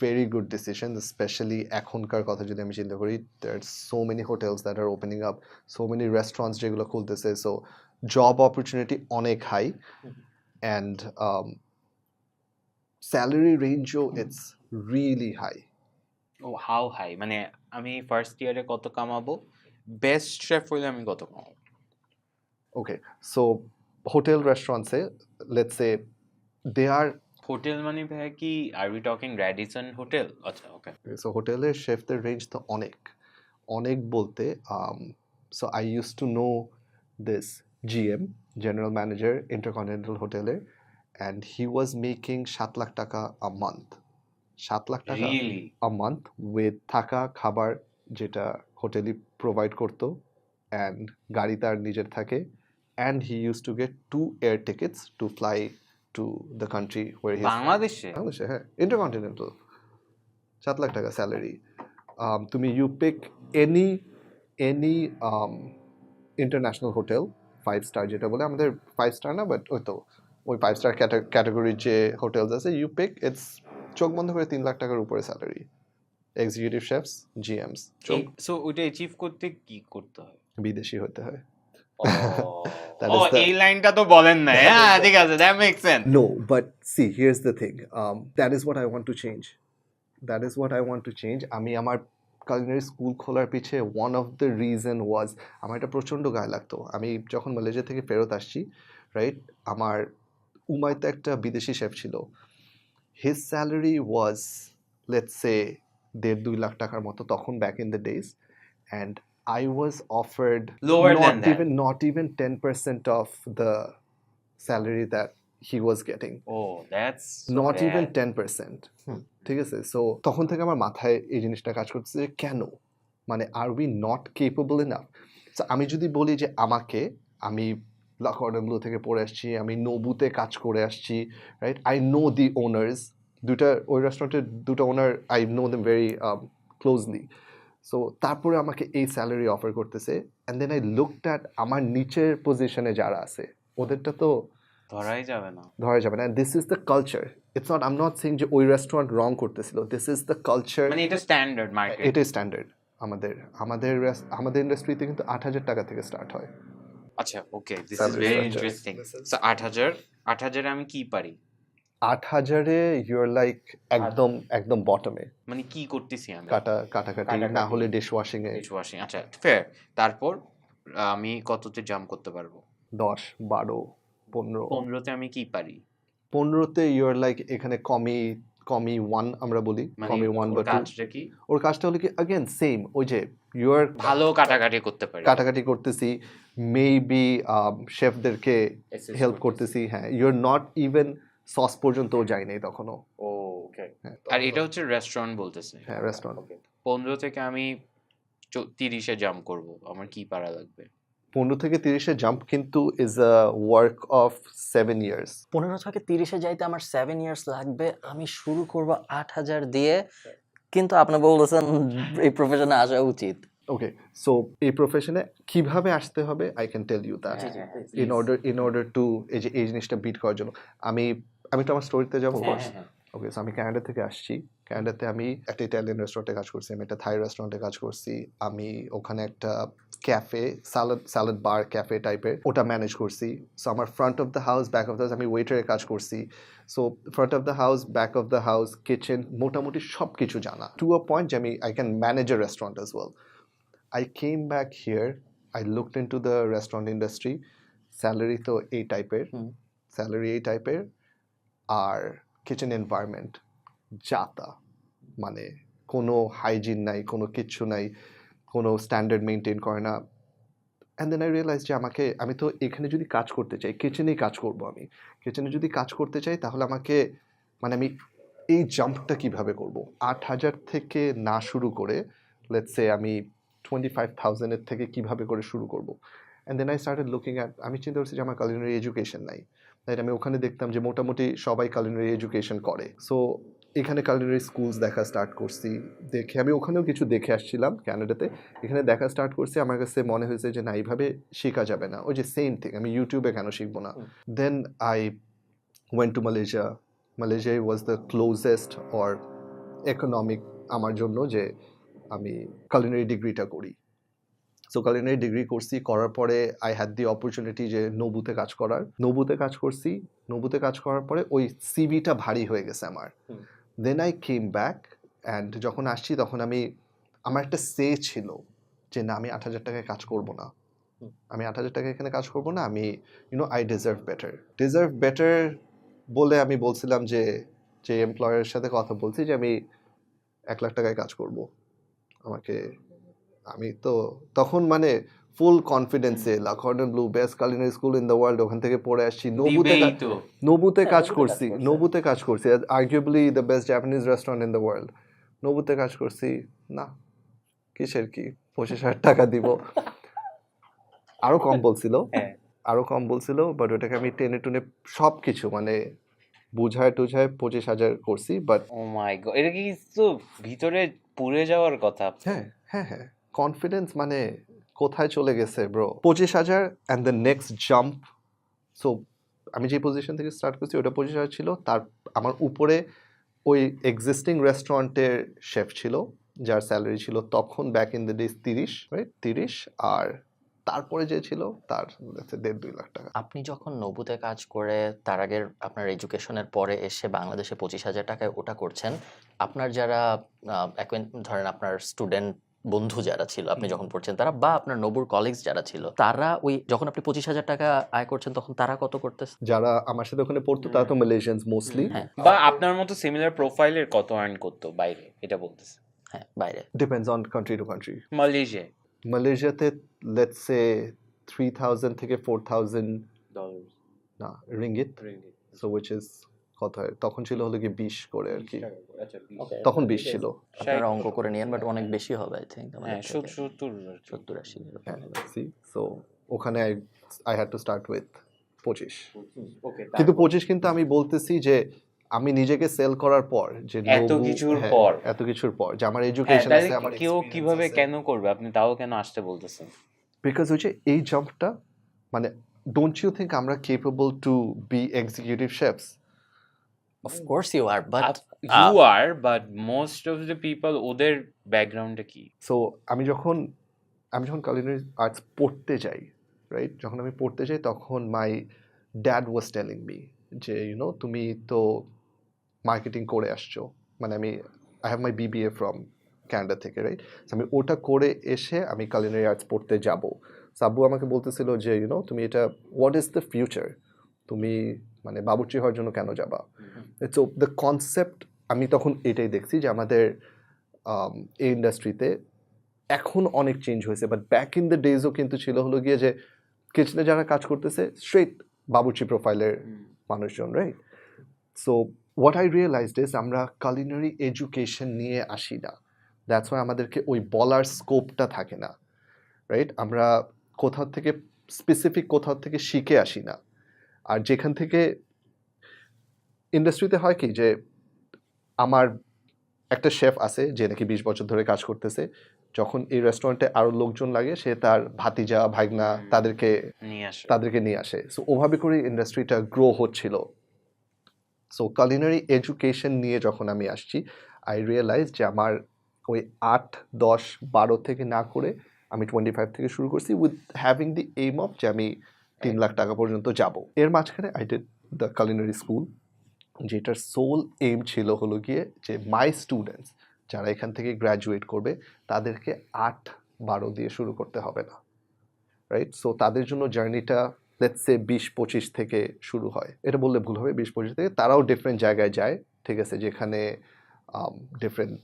very good decision, especially এখনকার কথা যদি আমি চিন্তা করি, there are so many hotels that are opening up, so many restaurants যেগুলো খুলতেছে, so job opportunity অনেক high and salary range it's really high. Oh how high, মানে আমি ফার্স্ট ইয়ারে কত কামাবো, বেস্ট শেফ হইলে আমি কত কামাবো? Okay, so hotel restaurants let's say they are hotel মানে ভাই কি, আর উই টকিং র্যাডিসন হোটেল? আচ্ছা, ওকে। so হোটেলের শেফদের রেঞ্জ তো অনেক বলতে so I used to know this GM, general manager Intercontinental হোটেলের, and he was making 7 lakh টাকা a month, 7 লাখ টাকা রিয়েলি? a month with থাকা খাবার যেটা হোটেলই প্রোভাইড করতো, and গাড়ি তার নিজের থাকে, and he used to get 2 air tickets to fly to the country where he বাংলাদেশে? বাংলাদেশে, হ্যাঁ, ইন্টারকন্টিনেন্টাল, 7 লাখ টাকা স্যালারি। তুমি you pick any international hotel 5 star, যেটা বলে আমাদের 5 স্টার না, বাট ওই 5 স্টার ক্যাটাগরির যে হোটেলস আছে, ইউ পিক ইটস চোখ বন্ধ করে 3 লাখ টাকার উপরে স্যালারি, এক্সিকিউটিভ শেফস, জিএমস, সো ওইটা অ্যাচিভ করতে কি করতে হয়? বিদেশি হতে হয়। That ও is the- এই লাইনটা তো বলেন না। হ্যাঁ, ঠিক আছে, that makes sense. No, but see, here's the thing. That is what I want to change. That is what I want to change. আমি আমার culinary স্কুল খোলার পিছে one of the reason was আমার এটা প্রচণ্ড গায়ে লাগতো। আমি যখন মালয়েশিয়া থেকে ফেরত আসছি, রাইট, আমার উমাইতে একটা বিদেশি শেফ ছিল। His salary was, let's say, 1.5-2 lakh টাকার মতো তখন back in the days, and I was offered Lower than that. not even 10% of the salary that he was getting. Oh that's Not even 10%. ঠিক আছে, so তখন থেকে আমার মাথায় এই জিনিসটা কাজ করতেছে যে কেন, মানে are we not capable enough. So আমি যদি বলি যে আমি লা কর্ডন ব্লু থেকে পড়ে আসছি, আমি নোবুতে কাজ করে আসছি, right, I know the owners, ওই রেস্টুরেন্টের দুটো owner, I know them very closely. So তারপরে আমাকে এই স্যালারি অফার করতেছে, and then I looked at আমার নিচের পজিশনে যারা আছে ওদেরটা তো ধরাই যাবে না। ধরা যাবে না। This is the culture, it's not, I am not saying যে ওই রেস্টুরেন্ট রং করতেছিল, দিস ইজ দ্য কালচার, মানে এটা স্ট্যান্ডার্ড মার্কেট। এটাই স্ট্যান্ডার্ড। আমাদের ইন্ডাস্ট্রিতে কিন্তু 8,000 টাকা থেকে স্টার্ট হয়। আচ্ছা, okay, this is Salary very structure. Interesting. This is- so 8,000 আমি কি পারি? 8,000-এ ইউর লাইক একদম বটমে, মানে কি করতেছি আমি? কাটাকাটি না হলে ডিশ ওয়াশিং এ ডিশ ওয়াশিং। আচ্ছা, ফেয়ার। তারপর আমি কততে জাম্প করতে পারবো? 10, 12, 15। 15তে আমি কি পারি? 15তে ইউর লাইক এখানে কমি 1 আমরা বলি, মানে কমি 1 বা ওর 2। কাজটা কি? ওর কাজটা হলো কি, अगेन সেম, ওই যে ইউর ভালো কাটাকাটি করতে পারি। কাটাকাটি করতেছি, মেবি শেফদেরকে Assist হেল্প করতেছি। করতেছি, হ্যাঁ, ইউর নট ইভেন সস পর্যন্ত যাই নাই তখনও। ও ওকে। হ্যাঁ, আর এটা হচ্ছে রেস্টুরেন্ট বলতেছে। হ্যাঁ, রেস্টুরেন্ট। 15 থেকে আমি 30-এ জাম্প করব, আমার কি পারা লাগবে? 15 থেকে 30-এ জাম্প কিন্তু is a work of 7 years. 15 থেকে 30-এ যাইতে আমার 7 ইয়ার্স লাগবে। আমি শুরু করব 8,000 দিয়ে, কিন্তু আপনি বলতেছেন এই প্রফেশনে আসা উচিত। ওকে, সো এই প্রফেশনে কিভাবে আসতে হবে, I can tell you that. In order to এই জিনিসটা বিট করার জন্য আমি তো আমার স্টোরিতে যাবো। ওকে, সো আমি কানাডা থেকে আসছি। কানাডাতে আমি একটা ইটালিয়ান রেস্টুরেন্টে কাজ করছি, আমি একটা থাই রেস্টুরেন্টে কাজ করছি, আমি ওখানে একটা ক্যাফে, স্যালাড বার ক্যাফে টাইপের, ওটা ম্যানেজ করছি। সো আমার front of the house, back of the house, আমি ওয়েটারে কাজ করছি। So front of the house, back of the house, kitchen, মোটামুটি সব কিছু জানা, টু আ পয়েন্ট যে I can manage A restaurant as well. I came back here, I looked into the restaurant industry, salary তো এই টাইপের, আর kitchen environment যাতা, মানে কোনো হাইজিন নাই, কোনো কিচ্ছু নাই, কোনো স্ট্যান্ডার্ড মেনটেন করে না। অ্যান্ড দেন আই রিয়েলাইজ যে আমি তো এখানে যদি কাজ করতে চাই, কিচেনেই কাজ করবো, আমি কিচেনে যদি কাজ করতে চাই তাহলে আমাকে, মানে আমি এই জাম্পটা কিভাবে করব? 8,000 থেকে না শুরু করে, লেটস সে আমি 25,000-এর থেকে কিভাবে করে শুরু করব? And then I started looking at, আমি চিন্তা করছি যে আমার কালিনারি এডুকেশন নাই, রাইট? আমি ওখানে দেখতাম যে মোটামুটি সবাই কালিনারি এডুকেশন করে। সো এখানে কালিনারি স্কুলস দেখা স্টার্ট করছি, আমি ওখানেও কিছু দেখে আসছিলাম কানাডাতে, এখানে দেখা স্টার্ট করছি। আমার কাছে মনে হয়েছে যে না, এইভাবে শেখা যাবে না, ওই যে সেম থিং, আমি ইউটিউবে কেন শিখবো না? Then I went to Malaysia, Malaysia was the closest or economic আমার জন্য যে আমি culinary ডিগ্রিটা করি। সো culinary ডিগ্রি করছি, করার পরে আই হ্যাড দি অপরচুনিটি যে নবুতে কাজ করার। নবুতে কাজ করছি, নবুতে কাজ করার পরে ওই সিভিটা ভারী হয়ে গেছে আমার। Then I came back and যখন আসছি তখন আমার একটা সে ছিল যে না, আমি 8,000 টাকায় কাজ করব না, আমি 8,000 টাকা এখানে কাজ করব না, আমি আই ডিজার্ভ বেটার বলে আমি বলছিলাম যে এমপ্লয়ারের সাথে কথা বলছি যে আমি 1 লাখ টাকায় কাজ করব। আমি তো তখন মানে ফুল কনফিডেন্সে লা cordon blue best culinary school in the world, ওখান থেকে পড়ে আসছি, দিবেই তো। নবুতে কাজ নবুতে করছি, কাজ করছেন। নবুতে কাজ করছি, arguably the best Japanese restaurant in the world. নবুতে কাজ করছি, না কিসের কি 25,000 টাকা দিব, আরো কম বলছিল, হ্যাঁ। আরো কম বলছিল, বাট ওটাকে আমি টেনে টুনে সব কিছু মানে বুঝায় টুঝায় 25,000 করছি। বাট ও মাই গড, এটা কি তো ভিতরে পুড়ে যাওয়ার কথা। হ্যাঁ হ্যাঁ হ্যাঁ, কনফিডেন্স মানে কোথায় চলে গেছে bro. 25,000 and the next jump. So আমি যে পজিশন থেকে স্টার্ট করছি ওটা 25,000 ছিল, তার আমার উপরে ওই এক্সিস্টিং রেস্টুরেন্টের শেফ ছিল যার স্যালারি ছিল তখন back in the days 30, right 30, আর তারপরে যে ছিল তার 1.5-2 লাখ টাকা। আপনি যখন নবুতে কাজ করে তার আগের আপনার এডুকেশনের পরে এসে বাংলাদেশে 25,000 টাকায় ওটা করছেন, আপনার যারা ধরেন আপনার স্টুডেন্ট বন্ধু যারা ছিল আপনি যখন পড়ছেন তারা, বা আপনার নবুর কলিগস যারা ছিল, তারা ওই যখন আপনি 25,000 টাকা আয় করছেন তখন তারা কত করতেছে? যারা আমার সাথে ওখানে পড়তো তারা তো মালয়েশিয়ানস মোস্টলি। হ্যাঁ বা আপনার মতো সিমিলার প্রোফাইলের কত আর্ন করতো বাইরে, এটা বলতেছে। হ্যাঁ, বাইরে। Depends on country to country. মালয়েশিয়ায় মালয়েশিয়াতে লেটস সে 3,000 থেকে 4,000 না রিঙ্গিত, সো উইচ ইজ কত হয় তখন ছিল হলো কি 20 করে আর কি, তখন 20 ছিল। আপনারা অঙ্ক করে নিয়েন, বাট অনেক বেশি হবে আই থিঙ্ক। হ্যাঁ 70-80 সো ওখানে I had to start with 25। কিন্তু 25 কিন্তু আমি বলতেছি যে আমি নিজেকে সেল করার পর যে এত নবু- কিছুর হ্যাঁ, পর। এত কিছুর পর যে আমার হ্যাঁ, এডুকেশন তাহলে আছে, আমার কেউ কিভাবে কেন করবে, আপনি তাও কেন আসতে বলতেছেন? বিকজ হচ্ছে এই জাম্পটা মানে ডোন্ট ইউ থিঙ্ক আমরা capable to be executive chefs? Of course you are, but you are, but most of the people ওদের ব্যাকগ্রাউন্ডটা কি? সো আমি যখন culinary আর্টস পড়তে যাই, রাইট, যখন আমি পড়তে যাই তখন my dad was telling me যে তুমি তো মার্কেটিং করে আসছো, মানে I have my BBA from Canada থেকে, রাইট, আমি ওটা করে এসে আমি culinary আর্টস পড়তে যাব। সাব্বু আমাকে বলতেছিল যে তুমি এটা হোয়াট ইজ দ্য ফিউচার, তুমি মানে বাবুর্চি হওয়ার জন্য কেন যাবা। সো দ্য কনসেপ্ট আমি তখন এটাই দেখছি যে আমাদের এই ইন্ডাস্ট্রিতে এখন অনেক চেঞ্জ হয়েছে, বাট ব্যাক ইন দ্য ডেজও কিন্তু ছিল হলো গিয়ে যে কিচেনে যারা কাজ করতেছে স্ট্রেট বাবুর্চি প্রোফাইলের মানুষজন, right. So what I realised is আমরা culinary এডুকেশন নিয়ে আসি না, দ্যাটস ওয়াই আমাদেরকে ওই বলার স্কোপটা থাকে না, রাইট। আমরা কোথাও থেকে শিখে আসি না। আর যেখান থেকে ইন্ডাস্ট্রিতে হয় কি যে আমার একটা শেফ আছে যে নাকি 20 বছর ধরে কাজ করতেছে, যখন এই রেস্টুরেন্টে আরো লোকজন লাগে সে তার ভাতিজা ভাইগনা তাদেরকে নিয়ে আসে। সো ওভাবে করে ইন্ডাস্ট্রিটা গ্রো হচ্ছিল। সো culinary এডুকেশন নিয়ে যখন আমি আসছি আই রিয়েলাইজ যে আমার ওই 8, 10, 12 থেকে না করে আমি 25 থেকে শুরু করছি with having the aim of যে আমি 3 লাখ টাকা পর্যন্ত যাব। এর মাঝখানে I did the culinary school, যেটার সোল এইম ছিল হলো গিয়ে যে মাই স্টুডেন্টস যারা এখান থেকে গ্র্যাজুয়েট করবে তাদেরকে 8-12 দিয়ে শুরু করতে হবে না, রাইট। সো তাদের জন্য জার্নিটা লেটস সে 20-25 থেকে শুরু হয়। এটা বললে ভুল হবে, 20-25 থেকে তারাও ডিফারেন্ট জায়গায় যায়, ঠিক আছে, যেখানে ডিফারেন্ট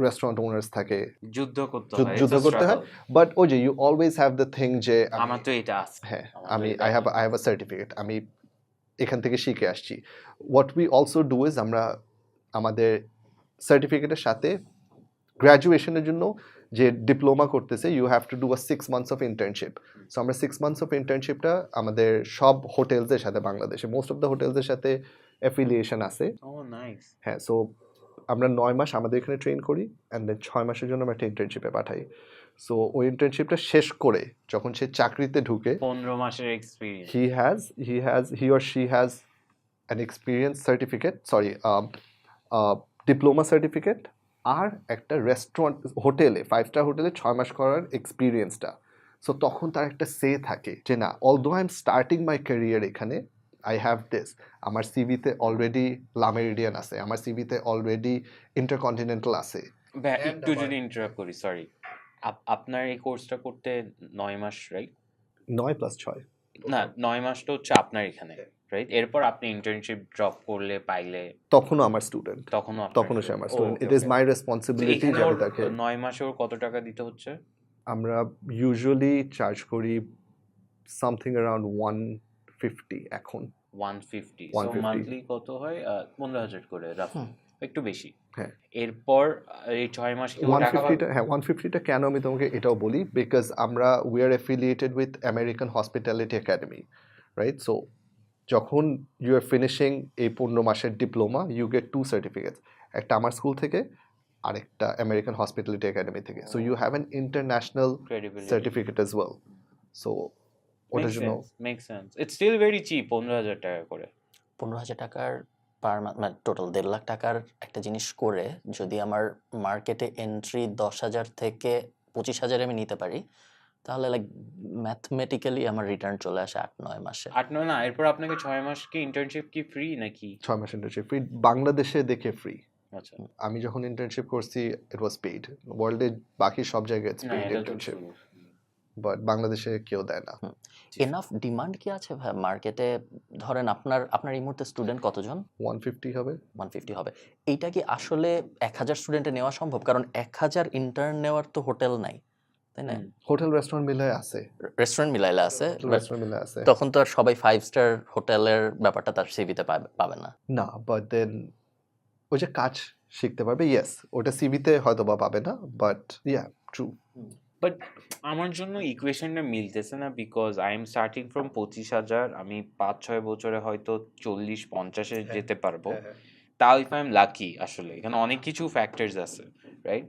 রেস্টুরেন্ট ওনার্স থাকে, যুদ্ধ করতে হয়। বাট ওই যে you always have the thing যে আমার তো এটা আছে। হ্যাঁ আমি আই হ্যাভ আ সার্টিফিকেট, আমি এখান থেকে শিখে আসছি। What we also do is আমরা আমাদের সার্টিফিকেটের সাথে গ্র্যাজুয়েশনের জন্য যে ডিপ্লোমা করতেছে you have to do a 6 months of internship. So আমরা 6 মান্থস অফ ইন্টার্নশিপটা আমাদের সব হোটেলসের সাথে, বাংলাদেশে মোস্ট অফ দ্য হোটেলসের সাথে অ্যাফিলিয়েশন আছে। নাইস। হ্যাঁ, সো আমরা 9 মাস আমাদের এখানে ট্রেন করি অ্যান্ড দেন 6 মাসের জন্য আমরা একটা ইন্টার্নশিপে পাঠাই। সো ওই ইন্টার্নশিপটা শেষ করে যখন সে চাকরিতে ঢুকে 15 মাসের experience. he or she has an experience certificate, diploma certificate, আর একটা রেস্টুরেন্ট হোটেলে 5 স্টার হোটেলে 6 মাস করার এক্সপিরিয়েন্সটা। সো তখন তার একটা সে থাকে যে না, although I am starting my career এখানে, আই হ্যাভ দিস, আমার সিভিতে অলরেডি লা মেরিডিয়ান আছে, আমার সিভিতে অলরেডি ইন্টারকন্টিনেন্টাল আছে। একটু যদি ইন্টারাপ্ট করি, সরি, আপনার এই কোর্সটা করতে 9 মাস, রাইট? 9+6 না, 9 মাস তো হচ্ছে আপনার এখানে, রাইট? এরপর আপনি ইন্টার্নশিপ ড্রপ করলে পাইলে তখনও আমার স্টুডেন্ট, তখনও সে আমার student. It is my responsibility যে আমি তাকে। 9 মাসে ওর কত টাকা দিতে হচ্ছে? আমরা ইউজুয়ালি চার্জ করি সামথিং অ্যারাউন্ড 150 এখন। 150, সো 150 মান্থলি কত হয়? 15,000 করে রাফ, একটু বেশি। হ্যাঁ। এরপর এই 6 মাস কি ও টাকা পাবে? 150টা, হ্যাঁ 150টা কেন আমি তোমাকে এটাও বলি, বিকজ আমরা we are affiliated with American hospitality academy, right? So যখন ইউ আর ফিনিশিং এই 15 মাসের ডিপ্লোমা, ইউ গেট 2 সার্টিফিকেটস, একটা আমার স্কুল থেকে আরেকটা আমেরিকান হসপিটালিটি একাডেমি থেকে। So you have an international Credibility. Certificate as well. So ওটার Makes জন্য sense, makes sense. It's still very cheap, 15,000 টাকা করে। 15,000 টাকার পার মান্থ, মানে টোটাল 1.5 লাখ টাকার একটা জিনিস করে যদি আমার মার্কেটে এন্ট্রি 10,000 থেকে 25,000 আমি নিতে পারি, তাহলে লাইক ম্যাথমেটিক্যালি আমার রিটার্ন চলে আসে 8-9 মাসে। 8-9 না, এরপর আপনাকে 6 মাস কি ইন্টার্নশিপ কি ফ্রি নাকি? 6 মাস ইন্টার্নশিপ ফ্রি, বাংলাদেশে দেখে ফ্রি। আচ্ছা, আমি যখন ইন্টার্নশিপ করছি ইট ওয়াজ পেইড, ওয়ার্ল্ডে বাকি সব জায়গায় ইটস না পেইড এটা তো ইন্টার্নশিপ, true. বাট বাংলাদেশে কেউ দেয় না। এনাফ ডিমান্ড কি আছে ভাই মার্কেটে? ধরেন আপনার এই মুহূর্তে স্টুডেন্ট কতজন? 150 হবে। 150 হবে। এইটা কি আসলে 1000 স্টুডেন্টে নেওয়া সম্ভব? কারণ 1000 ইন্টার্ন নেওয়ার তো হোটেল নাই, তাই না? হোটেল রেস্টুরেন্ট মিলে আছে, রেস্টুরেন্ট মিলাইলে আছে, but রেস্টুরেন্ট মিলে আছে। তখন তো আর সবাই 5 স্টার হোটেলের ব্যাপারটা তার সিভিতে পাবে না। না, বাট দেন ওই যে কাজ শিখতে পারবে, ইয়েস, ওটা সিভিতে হয়তো বা পাবে না, বাট ইয়া ট্রু। বাট আমার জন্য ইকুয়েশনটা মিলতেছে না, because I am starting from 25,000, আমি 5-6 বছরে হয়তো 40-50-এ যেতে পারবো, তাও ইফ আই এম লাকি। আসলে এখানে অনেক কিছু ফ্যাক্টরস আছে, রাইট?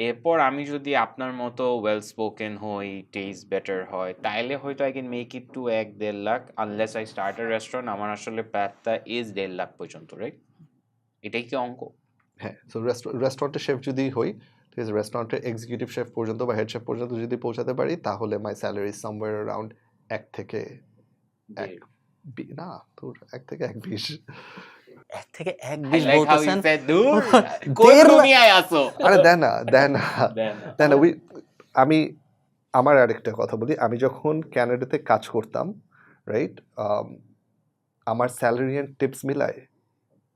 এরপর আমি যদি আপনার মতো ওয়েল স্পোকেন হই, টেস্ট বেটার হয়, তাইলে হয়তো I can make it to 1-1.5 lakh, unless I start a restaurant. আমার আসলে প্যাথটা ইজ 1.5 লাখ পর্যন্ত, রাইট? এটাই কি অঙ্ক? হ্যাঁ, সো রেস্টুরেন্টের শেফ যদি হই, ঠিক আছে, রেস্টুরেন্টের এক্সিকিউটিভ শেফ পর্যন্ত বা হেড শেফ পর্যন্ত যদি পৌঁছাতে পারি, তাহলে মাই স্যালারি সামওয়্যার অ্যারাউন্ড 1 থেকে 1 না, তোর 1 থেকে 1.20। 1 থেকে I 1.20 like how বলতেছেন? you said, "দূর, কোন 1.5 লাখ? দুনিয়ায় আছো?" আরে দেয় না, দেয় না, দেয় না। দেয় না। আমি আমার আরেকটা কথা বলি, আমি যখন ক্যানাডাতে কাজ করতাম, রাইট, আমার স্যালারি অ্যান্ড টিপস মিলায়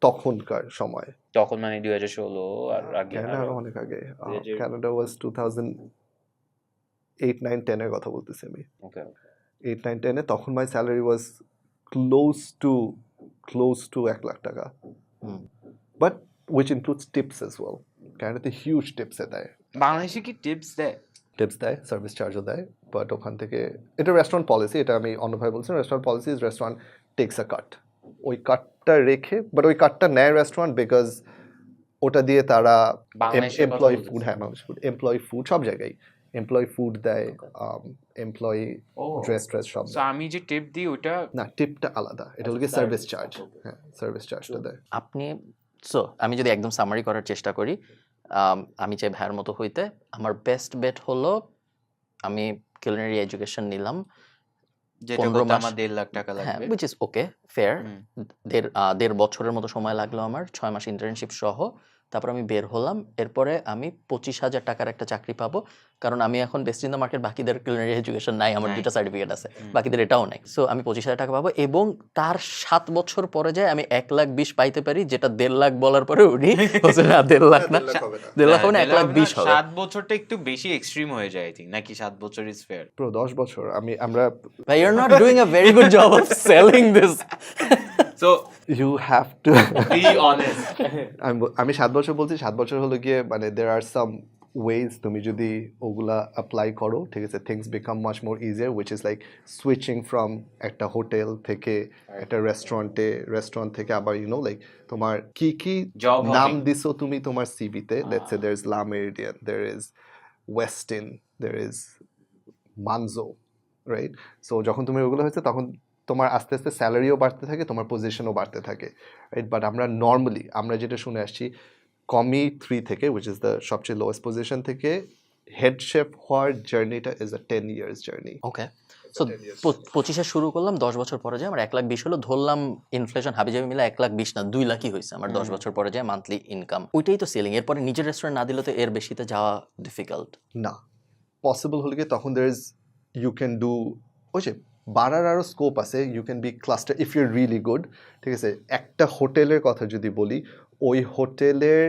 তখনকার সময়, তখন মানে 2016 আর আগে ক্যানাডা আরো? আরো অনেক আগে, 2000 ক্যানাডা ওয়াজ 2008, 9, 10 এর কথা বলতেছি আমি। ওকে, 8, 9, 10 এ তখন my salary was close to 1 lakh টাকা, hmm. But which includes tips as well. ক্যানাডাতে হিউজ টিপসে দেয়, বাংলাদেশে কি টিপস দেয়? টিপস দেয়, সার্ভিস চার্জও দেয়, বাট ওখান থেকে এটা রেস্টুরেন্ট পলিসি, এটা আমি অন্যভাবে বলছি। Restaurant policy is restaurant takes a cut, ওই কাটটা রেখে, বাট ওই কাটটা নেয় রেস্টুরেন্ট, বিকজ ওটা দিয়ে তারা বাংলাদেশের কথা এমপ্লয়ি বলতেছি। ফুড, হ্যাঁ এমপ্লয়ি ফুড সব জায়গায় এমপ্লয়ি ফুড দেয়, এমপ্লয়ি ও, ড্রেস সব সো দেয়। আমি যে টিপ দিই ওটা না, টিপটা আলাদা, এটা হলো আচ্ছা, service service charge. charge, okay. হ্যাঁ, সার্ভিস চার্জটা দেয়। আপনি আমি যদি একদম সামারি করার চেষ্টা করি, আমি চাই ভাইয়ের মতো হইতে, আমার বেস্ট বেট হলো আমি culinary এডুকেশন নিলাম, যেটা 15 করতে মাস, আমার 1.5 লাখ টাকা হ্যাঁ, লাগবে। which is okay, fair। হুম। 1.5 বছরের মতো সময় লাগলো আমার, 6 মাস ইন্টার্নশিপ সহ। তারপর আমি বের হলাম, এরপরে আমি 25,000 টাকার একটা চাকরি পাবো, কারণ আমি এখন বেস্ট ইন দ্য মার্কেট, বাকিদের culinary এডুকেশন নাই, আমার নাই। 2টা সার্টিফিকেট আছে, হুম। বাকিদের এটাও নাই। সো আমি 25,000 টাকা পাবো, এবং তার 7 বছর পরে যায় আমি 1,20,000 পাইতে পারি, যেটা 1.5 লাখ বলার পরে উনি বলছে না 1.5 লাখ না, 1.5 লাখ হবে না, 1,20,000 হবে। 7 বছরটা একটু বেশি এক্সট্রিম হয়ে যায়, আই থিঙ্ক, নাকি 7 বছর ইজ ফেয়ার? পুরো 10 বছর আমরা ভাই, you're not doing a very good job of selling this. So you have to be honest. আমি 7 বছর বলছি, 7 বছর হলো গিয়ে মানে দের আর সাম ওয়েজ, তুমি যদি ওগুলা অ্যাপ্লাই করো, ঠিক আছে, things become much more easier, which is like switching from একটা হোটেল থেকে একটা রেস্টুরেন্ট থেকে আবার লাইক তোমার কি Job নাম hopping. দিছো তুমি তোমার সিভিতে, let's say there is Le Meridien, there is Westin, there is Manzo, right? So যখন তুমি ওগুলো হয়েছে, তখন তোমার আস্তে আস্তে স্যালারিও বাড়তে থাকে, তোমার পজিশনও বাড়তে থাকে, রাইট? বাট আমরা নর্মালি আমরা যেটা শুনে আসছি কমি 3 থেকে, উইচ ইজ দ্য সবচেয়ে লোয়েস্ট পজিশন থেকে হেড শেফ হওয়ার জার্নিটা is a 10 years journey. Okay, so 25-এ শুরু করলাম, 10 বছর পরে যায় আমার 1,20,000 হলো, ধরলাম ইনফ্লেশন হাবিজাবি মিলে 1,20,000 না 2,00,000 হয়েছে আমার 10 বছর পরে যায় মান্থলি ইনকাম। ওইটাই তো সিলিং, এরপরে নিজের রেস্টুরেন্ট না দিলে তো এর বেশিতে যাওয়া ডিফিকাল্ট। না, পসিবল হলে কি তখন there is you can do, ওই যে বাড়ার আরও স্কোপ আছে, you can be cluster if your really good, ঠিক আছে? একটা হোটেলের কথা যদি বলি, ওই হোটেলের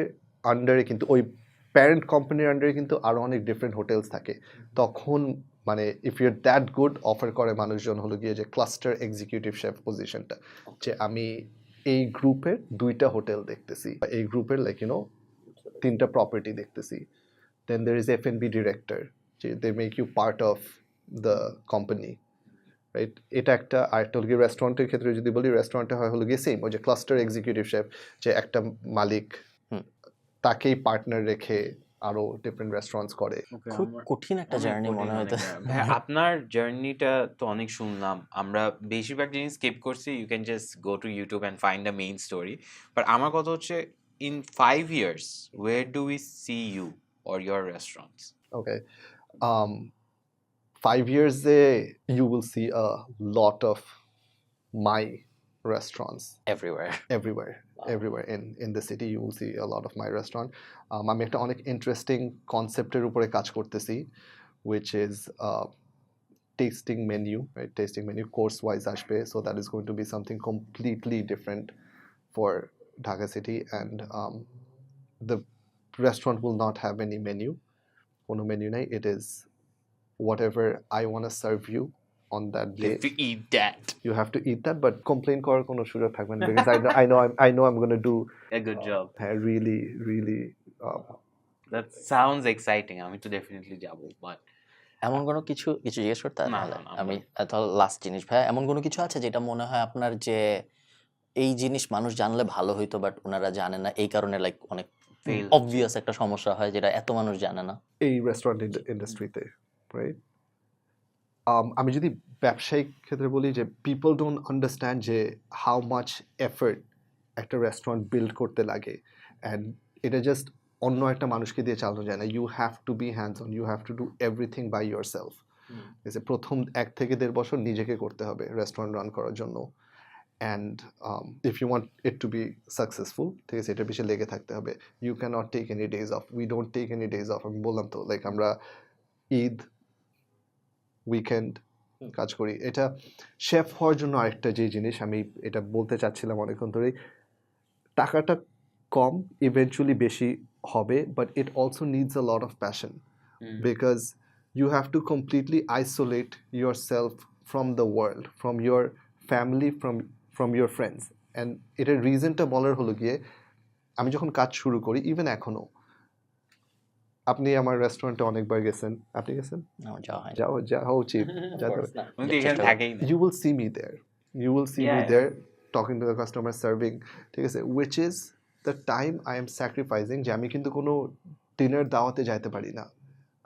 আন্ডারে কিন্তু ওই প্যারেন্ট কোম্পানির আন্ডারে কিন্তু আরও অনেক ডিফারেন্ট হোটেলস থাকে, তখন মানে if your that good offer করে মানুষজন হলো গিয়ে যে ক্লাস্টার এক্সিকিউটিভ শেফ পজিশনটা, যে আমি এই গ্রুপের 2টা হোটেল দেখতেছি, এই গ্রুপের লাইক ইউনো 3টা প্রপার্টি দেখতেছি, then there is F&B director, they make you part of the company, right? এটা একটা, আরেকটা হলো গিয়ে রেস্টুরেন্টের ক্ষেত্রে যদি বলি, রেস্টুরেন্টে হয় হলো গিয়ে সেম, ওই যে ক্লাস্টার এক্সিকিউটিভ শেফ, যে একটা মালিক তাকেই পার্টনার রেখে আরো ডিফারেন্ট রেস্টুরেন্টস করে। খুব কঠিন একটা জার্নি মনে হয় তো। ভাই আপনার জার্নিটা তো অনেক শুনলাম, আমরা বেশিরভাগ জিনিস স্কিপ করছি, you can just go to YouTube and find the main story. But আমার কথা হচ্ছে, in 5 years where do we see you or your restaurants? Okay. 5 years you will see a lot of my restaurants everywhere. everywhere in the city. You will see a lot of my restaurant. আমি একটা অনেক interesting কনসেপ্টের উপরে কাজ করতেছি, which is tasting menu, right? Tasting menu course wise আসবে, so that is going to be something completely different for Dhaka city, and the restaurant will not have any menu, কোনো menu নাই, it is whatever I want to serve you on that You day. have to eat that. You have to eat that, but complain করার কোনো সুযোগ থাকবে না, because I know I'm going to do A good job. really That sounds exciting. আমি তো definitely যাব, but এমন কোনো কিছু জিজ্ঞেস করতে না, তাহলে না, না, আমি তাহলে লাস্ট জিনিস ভাই, এমন কোনো কিছু আছে যেটা মনে হয় আপনার যে এই জিনিস মানুষ জানলে ভালো হইতো বাট ওনারা জানে না, এই কারণে লাইক অনেক Fail অবভিয়াস একটা সমস্যা হয় যেটা এত মানুষ জানে না? এই রেস্টুরেন্ট ইন্ডাস্ট্রিতে, রাইট? আমি যদি ব্যবসায়িক ক্ষেত্রে বলি, যে পিপল ডোন্ট আন্ডারস্ট্যান্ড যে হাউ মাচ এফর্ট একটা রেস্টুরেন্ট বিল্ড করতে লাগে, অ্যান্ড এটা জাস্ট অন্য একটা মানুষকে দিয়ে চালানো যায় না। You have to be hands on, you have to do everything by yourself. প্রথম 1 থেকে 1.5 বছর নিজেকে করতে হবে রেস্টুরেন্ট রান করার জন্য, and if you want it to be successful, ঠিক আছে, এটার পিছিয়ে লেগে থাকতে হবে। You can not take any days off, we don't take any days off. আমি বললাম তো, লাইক আমরা ঈদ, উইকেন্ড কাজ করি। এটা শেফ হওয়ার জন্য আরেকটা যে জিনিস আমি এটা বলতে চাচ্ছিলাম অনেকক্ষণ ধরেই, টাকাটা কম, ইভেনচুয়ালি বেশি হবে, but it also needs a lot of passion, because you have to completely isolate yourself from the world, from your family, from your friends. And এটার রিজনটা বলার হলো গিয়ে, আমি যখন কাজ শুরু করি, ইভেন এখনো, আপনি আমার রেস্টুরেন্টে অনেকবার গেছেন, আপনি গেছেন? আমার যাওয়া হয় না। যাওয়া উচিত, যেতে হবে। আমি তো এখানে থাকেই না। You will see me there. You will see me Yeah. there talking to the customer, serving, ঠিক আছে, which is the time I am sacrificing, যে আমি কিন্তু কোনো ডিনার দাওয়াতে যাইতে পারি না,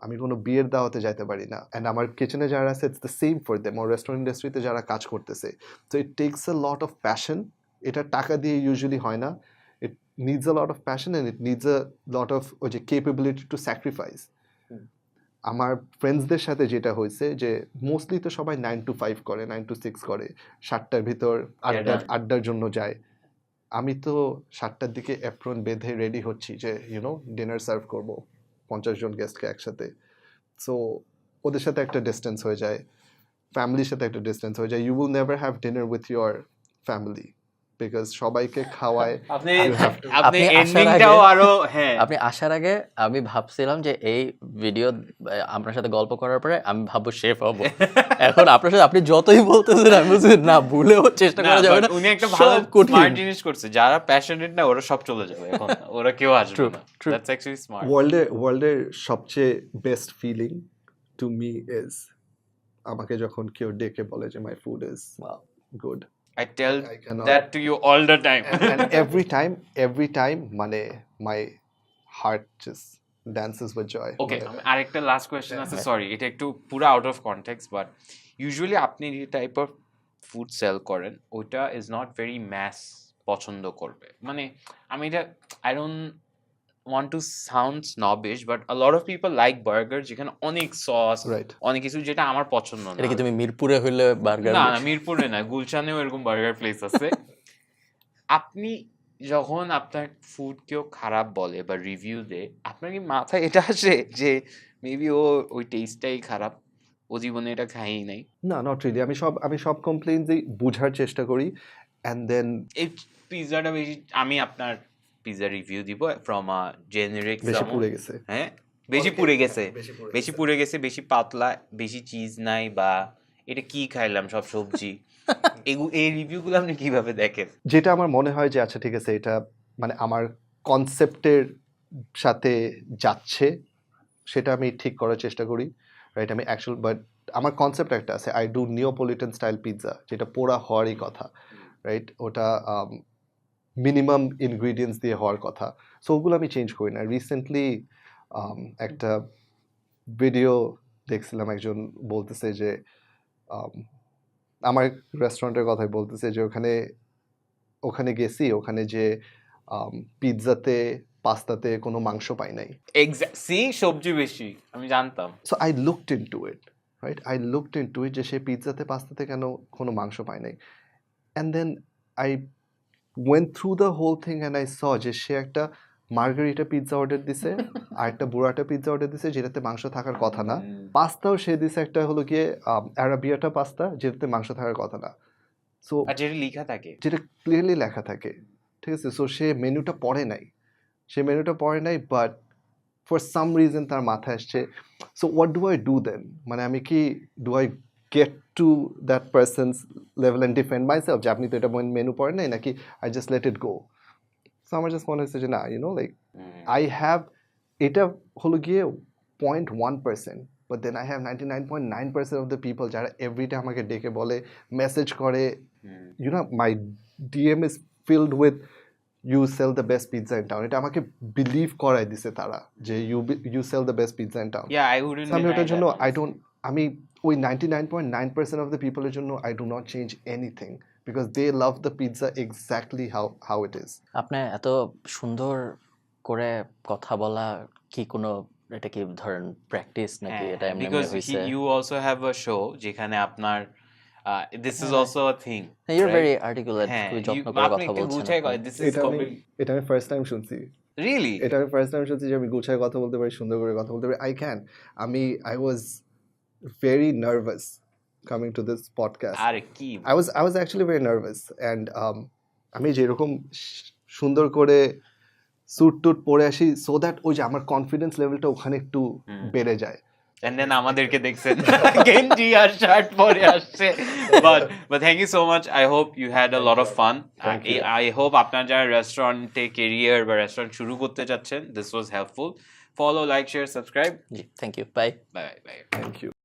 আমি কোনো বিয়ের দাওয়াতে যাইতে পারি না, অ্যান্ড আমার কিচেনে যারা আছে it's the same for them, আর রেস্টুরেন্ট ইন্ডাস্ট্রিতে যারা কাজ করতেছে। So it takes a lot of passion, এটা টাকা দিয়ে ইউজুয়ালি হয় না, it needs a lot of passion and it needs a lot of ওই যে কেপেবিলিটি টু স্যাক্রিফাইস। আমার ফ্রেন্ডসদের সাথে যেটা হয়েছে, যে মোস্টলি তো সবাই 9 to 5 করে, 9 to 6 করে, 7টার ভিতর আড্ডার জন্য যায়। আমি তো 7টার দিকে অ্যাপ্রন বেঁধে রেডি হচ্ছি যে ইউনো ডিনার সার্ভ করবো 50 জন গেস্টকে একসাথে। সো ওদের সাথে একটা ডিস্টেন্স হয়ে যায়, ফ্যামিলির সাথে একটা ডিস্টেন্স হয়ে যায়। You will never have dinner with your family, because সবাইকে খাওয়ায়। আপনি আপনি আসার এন্ডিংটাও আগে- আরো, হ্যাঁ, আপনি আসার আগে আমি ভাবছিলাম যে এই ভিডিও আপনার সাথে গল্প করার পরে আমি ভাববো শেফ হবো। এখন আপনার সাথে আপনি যতই বলতেছেন আমি বলছি না, ভুলেও চেষ্টা করা যাবে না, উনি একটা ভালো সব কঠিন। স্মার্ট জিনিস করছে, যারা প্যাশনেট না ওরা সব চলে যাবে এখন, ওরা কেউ আসবে True, না। true. That's actually smart. ওয়ার্ল্ডের সবচেয়ে best feeling to me is আমাকে যখন কেউ ডেকে বলে যে my food is Wow. Good, I tell I cannot- that to you all the time. and every time মানে my heart just dances with joy. ওকে, মানে, আরেকটা লাস্ট কোয়েশ্চেন আছে, সরি এটা একটু পুরো out of context, but usually আপনি যে type of food sell করেন ওটা ইজ নট ভেরি ম্যাস পছন্দ করবে মানে আমি এটা I don't want to sound snobbish but a lot of people like burger যেখানে অনেক সস রাইট অনেক কিছু যেটা আমার পছন্দ না এটা কি তুমি মিরপুরে হইলে বার্গার না না মিরপুরে না গুলশানেও এরকম বার্গার প্লেস আছে আপনি যখন আপনার ফুড কেউ খারাপ বলে বা রিভিউ দেয় আপনার কি মাথায় এটা আসে যে মেবি ও ওই টেস্টটাই খারাপ ও জীবনে এটা খাইই নাই না নট রিলি আমি সব কমপ্লেইনসই বুঝার চেষ্টা করি অ্যান্ড দেন এই পিৎজাটা বেশি আমি আপনার পিৎজা রিভিউ দিব ফ্রম আ জেনারিক বেশি পুড়ে গেছে হ্যাঁ বেশি পুড়ে গেছে বেশি পুড়ে গেছে বেশি পাতলা বেশি চিজ নাই বা এটা কি খাইলাম সব সবজি এই রিভিউগুলো আপনি কিভাবে দেখেন যেটা আমার মনে হয় যে আচ্ছা ঠিক আছে এটা মানে আমার কনসেপ্টের সাথে যাচ্ছে সেটা আমি ঠিক করার চেষ্টা করি রাইট আমি অ্যাকচুয়াল বাট আমার কনসেপ্ট একটা আছে আই ডু নিওপলিটন স্টাইল পিৎজা যেটা পোড়া হওয়ারই কথা রাইট ওটা মিনিমাম ইনগ্রিডিয়েন্টস দিয়ে হওয়ার কথা সো ওগুলো আমি চেঞ্জ করি না রিসেন্টলি একটা ভিডিও দেখছিলাম একজন বলতেছে যে আমার রেস্টুরেন্টের কথাই বলতেছে যে ওখানে গেছি ওখানে যে পিৎজাতে পাস্তাতে কোনো মাংস পাই নাই সি সবজি বেশি আমি জানতাম so I looked into it right I looked into it যে সে পিৎজাতে পাস্তাতে কেন কোনো মাংস পায় নাই and then I went through the whole thing and I saw যে সে একটা মার্গারিটা পিৎজা অর্ডার দিছে আর একটা বুড়াটা পিৎজা অর্ডার দিছে যেটাতে মাংস থাকার কথা না পাস্তাও সে দিছে একটা হলো গিয়ে অ্যারাবিয়াটা পাস্তা যেটাতে মাংস থাকার কথা না সো আর যেটা লেখা থাকে যেটা ক্লিয়ারলি লেখা থাকে ঠিক আছে সো সে মেনুটা পড়ে নাই বাট ফর সাম রিজন তার মাথায় আসছে so what do I do then মানে আমি কি do I get to that person's level and defend myself যে আপনি তো এটা মেনু পড়েন নাই নাকি I just let it go so আমার জাস্ট মনে হচ্ছে যে না লাইক আই হ্যাভ এটা হলো গিয়ে 0.1% but then I have 99.9% of the people যারা এভরিডে আমাকে ডেকে বলে মেসেজ করে my DM is filled with you sell the best pizza in town এটা আমাকে বিলিভ করাই দিছে তারা যে you sell the best pizza in town আমি ওটার জন্য আমি ওই 99.9% অফ দ্য পিপলের জন্য I do not change anything because they love the pizza exactly how it is আপনি এত সুন্দর করে কথা বলা কি কোনো এটা কি ধরেন প্র্যাকটিস নাকি এটা এমনি বিকজ হইছে you also have a show যেখানে আপনার this is also a thing you are very articulate খুবই যত্ন করে আপনি কথা একটু বলছেন গুছাই আপনি। দিস ইজ এটা আমি ফার্স্ট টাইম শুনছি রিয়েলি এটা আমি ফার্স্ট টাইম শুনছি যে আমি গুছায় কথা বলতে পারি সুন্দর করে কথা বলতে পারি I was very nervous coming to this podcast আরে কি I was actually very nervous and আমি যেরকম সুন্দর করে স্যুট টুট পরে আসি সো দ্যাট ওই যে আমার কনফিডেন্স লেভেলটা ওখানে একটু বেড়ে যায় and then আমাদেরকে দেখছেন গেঞ্জি আর শার্ট পরে আসছে but thank you so much I hope you had a lot of fun I hope আপনার যারা রেস্টুরেন্টে ক্যারিয়ার বা রেস্টুরেন্ট শুরু করতে যাচ্ছেন this was helpful follow like share subscribe ji thank you bye bye bye Thank you.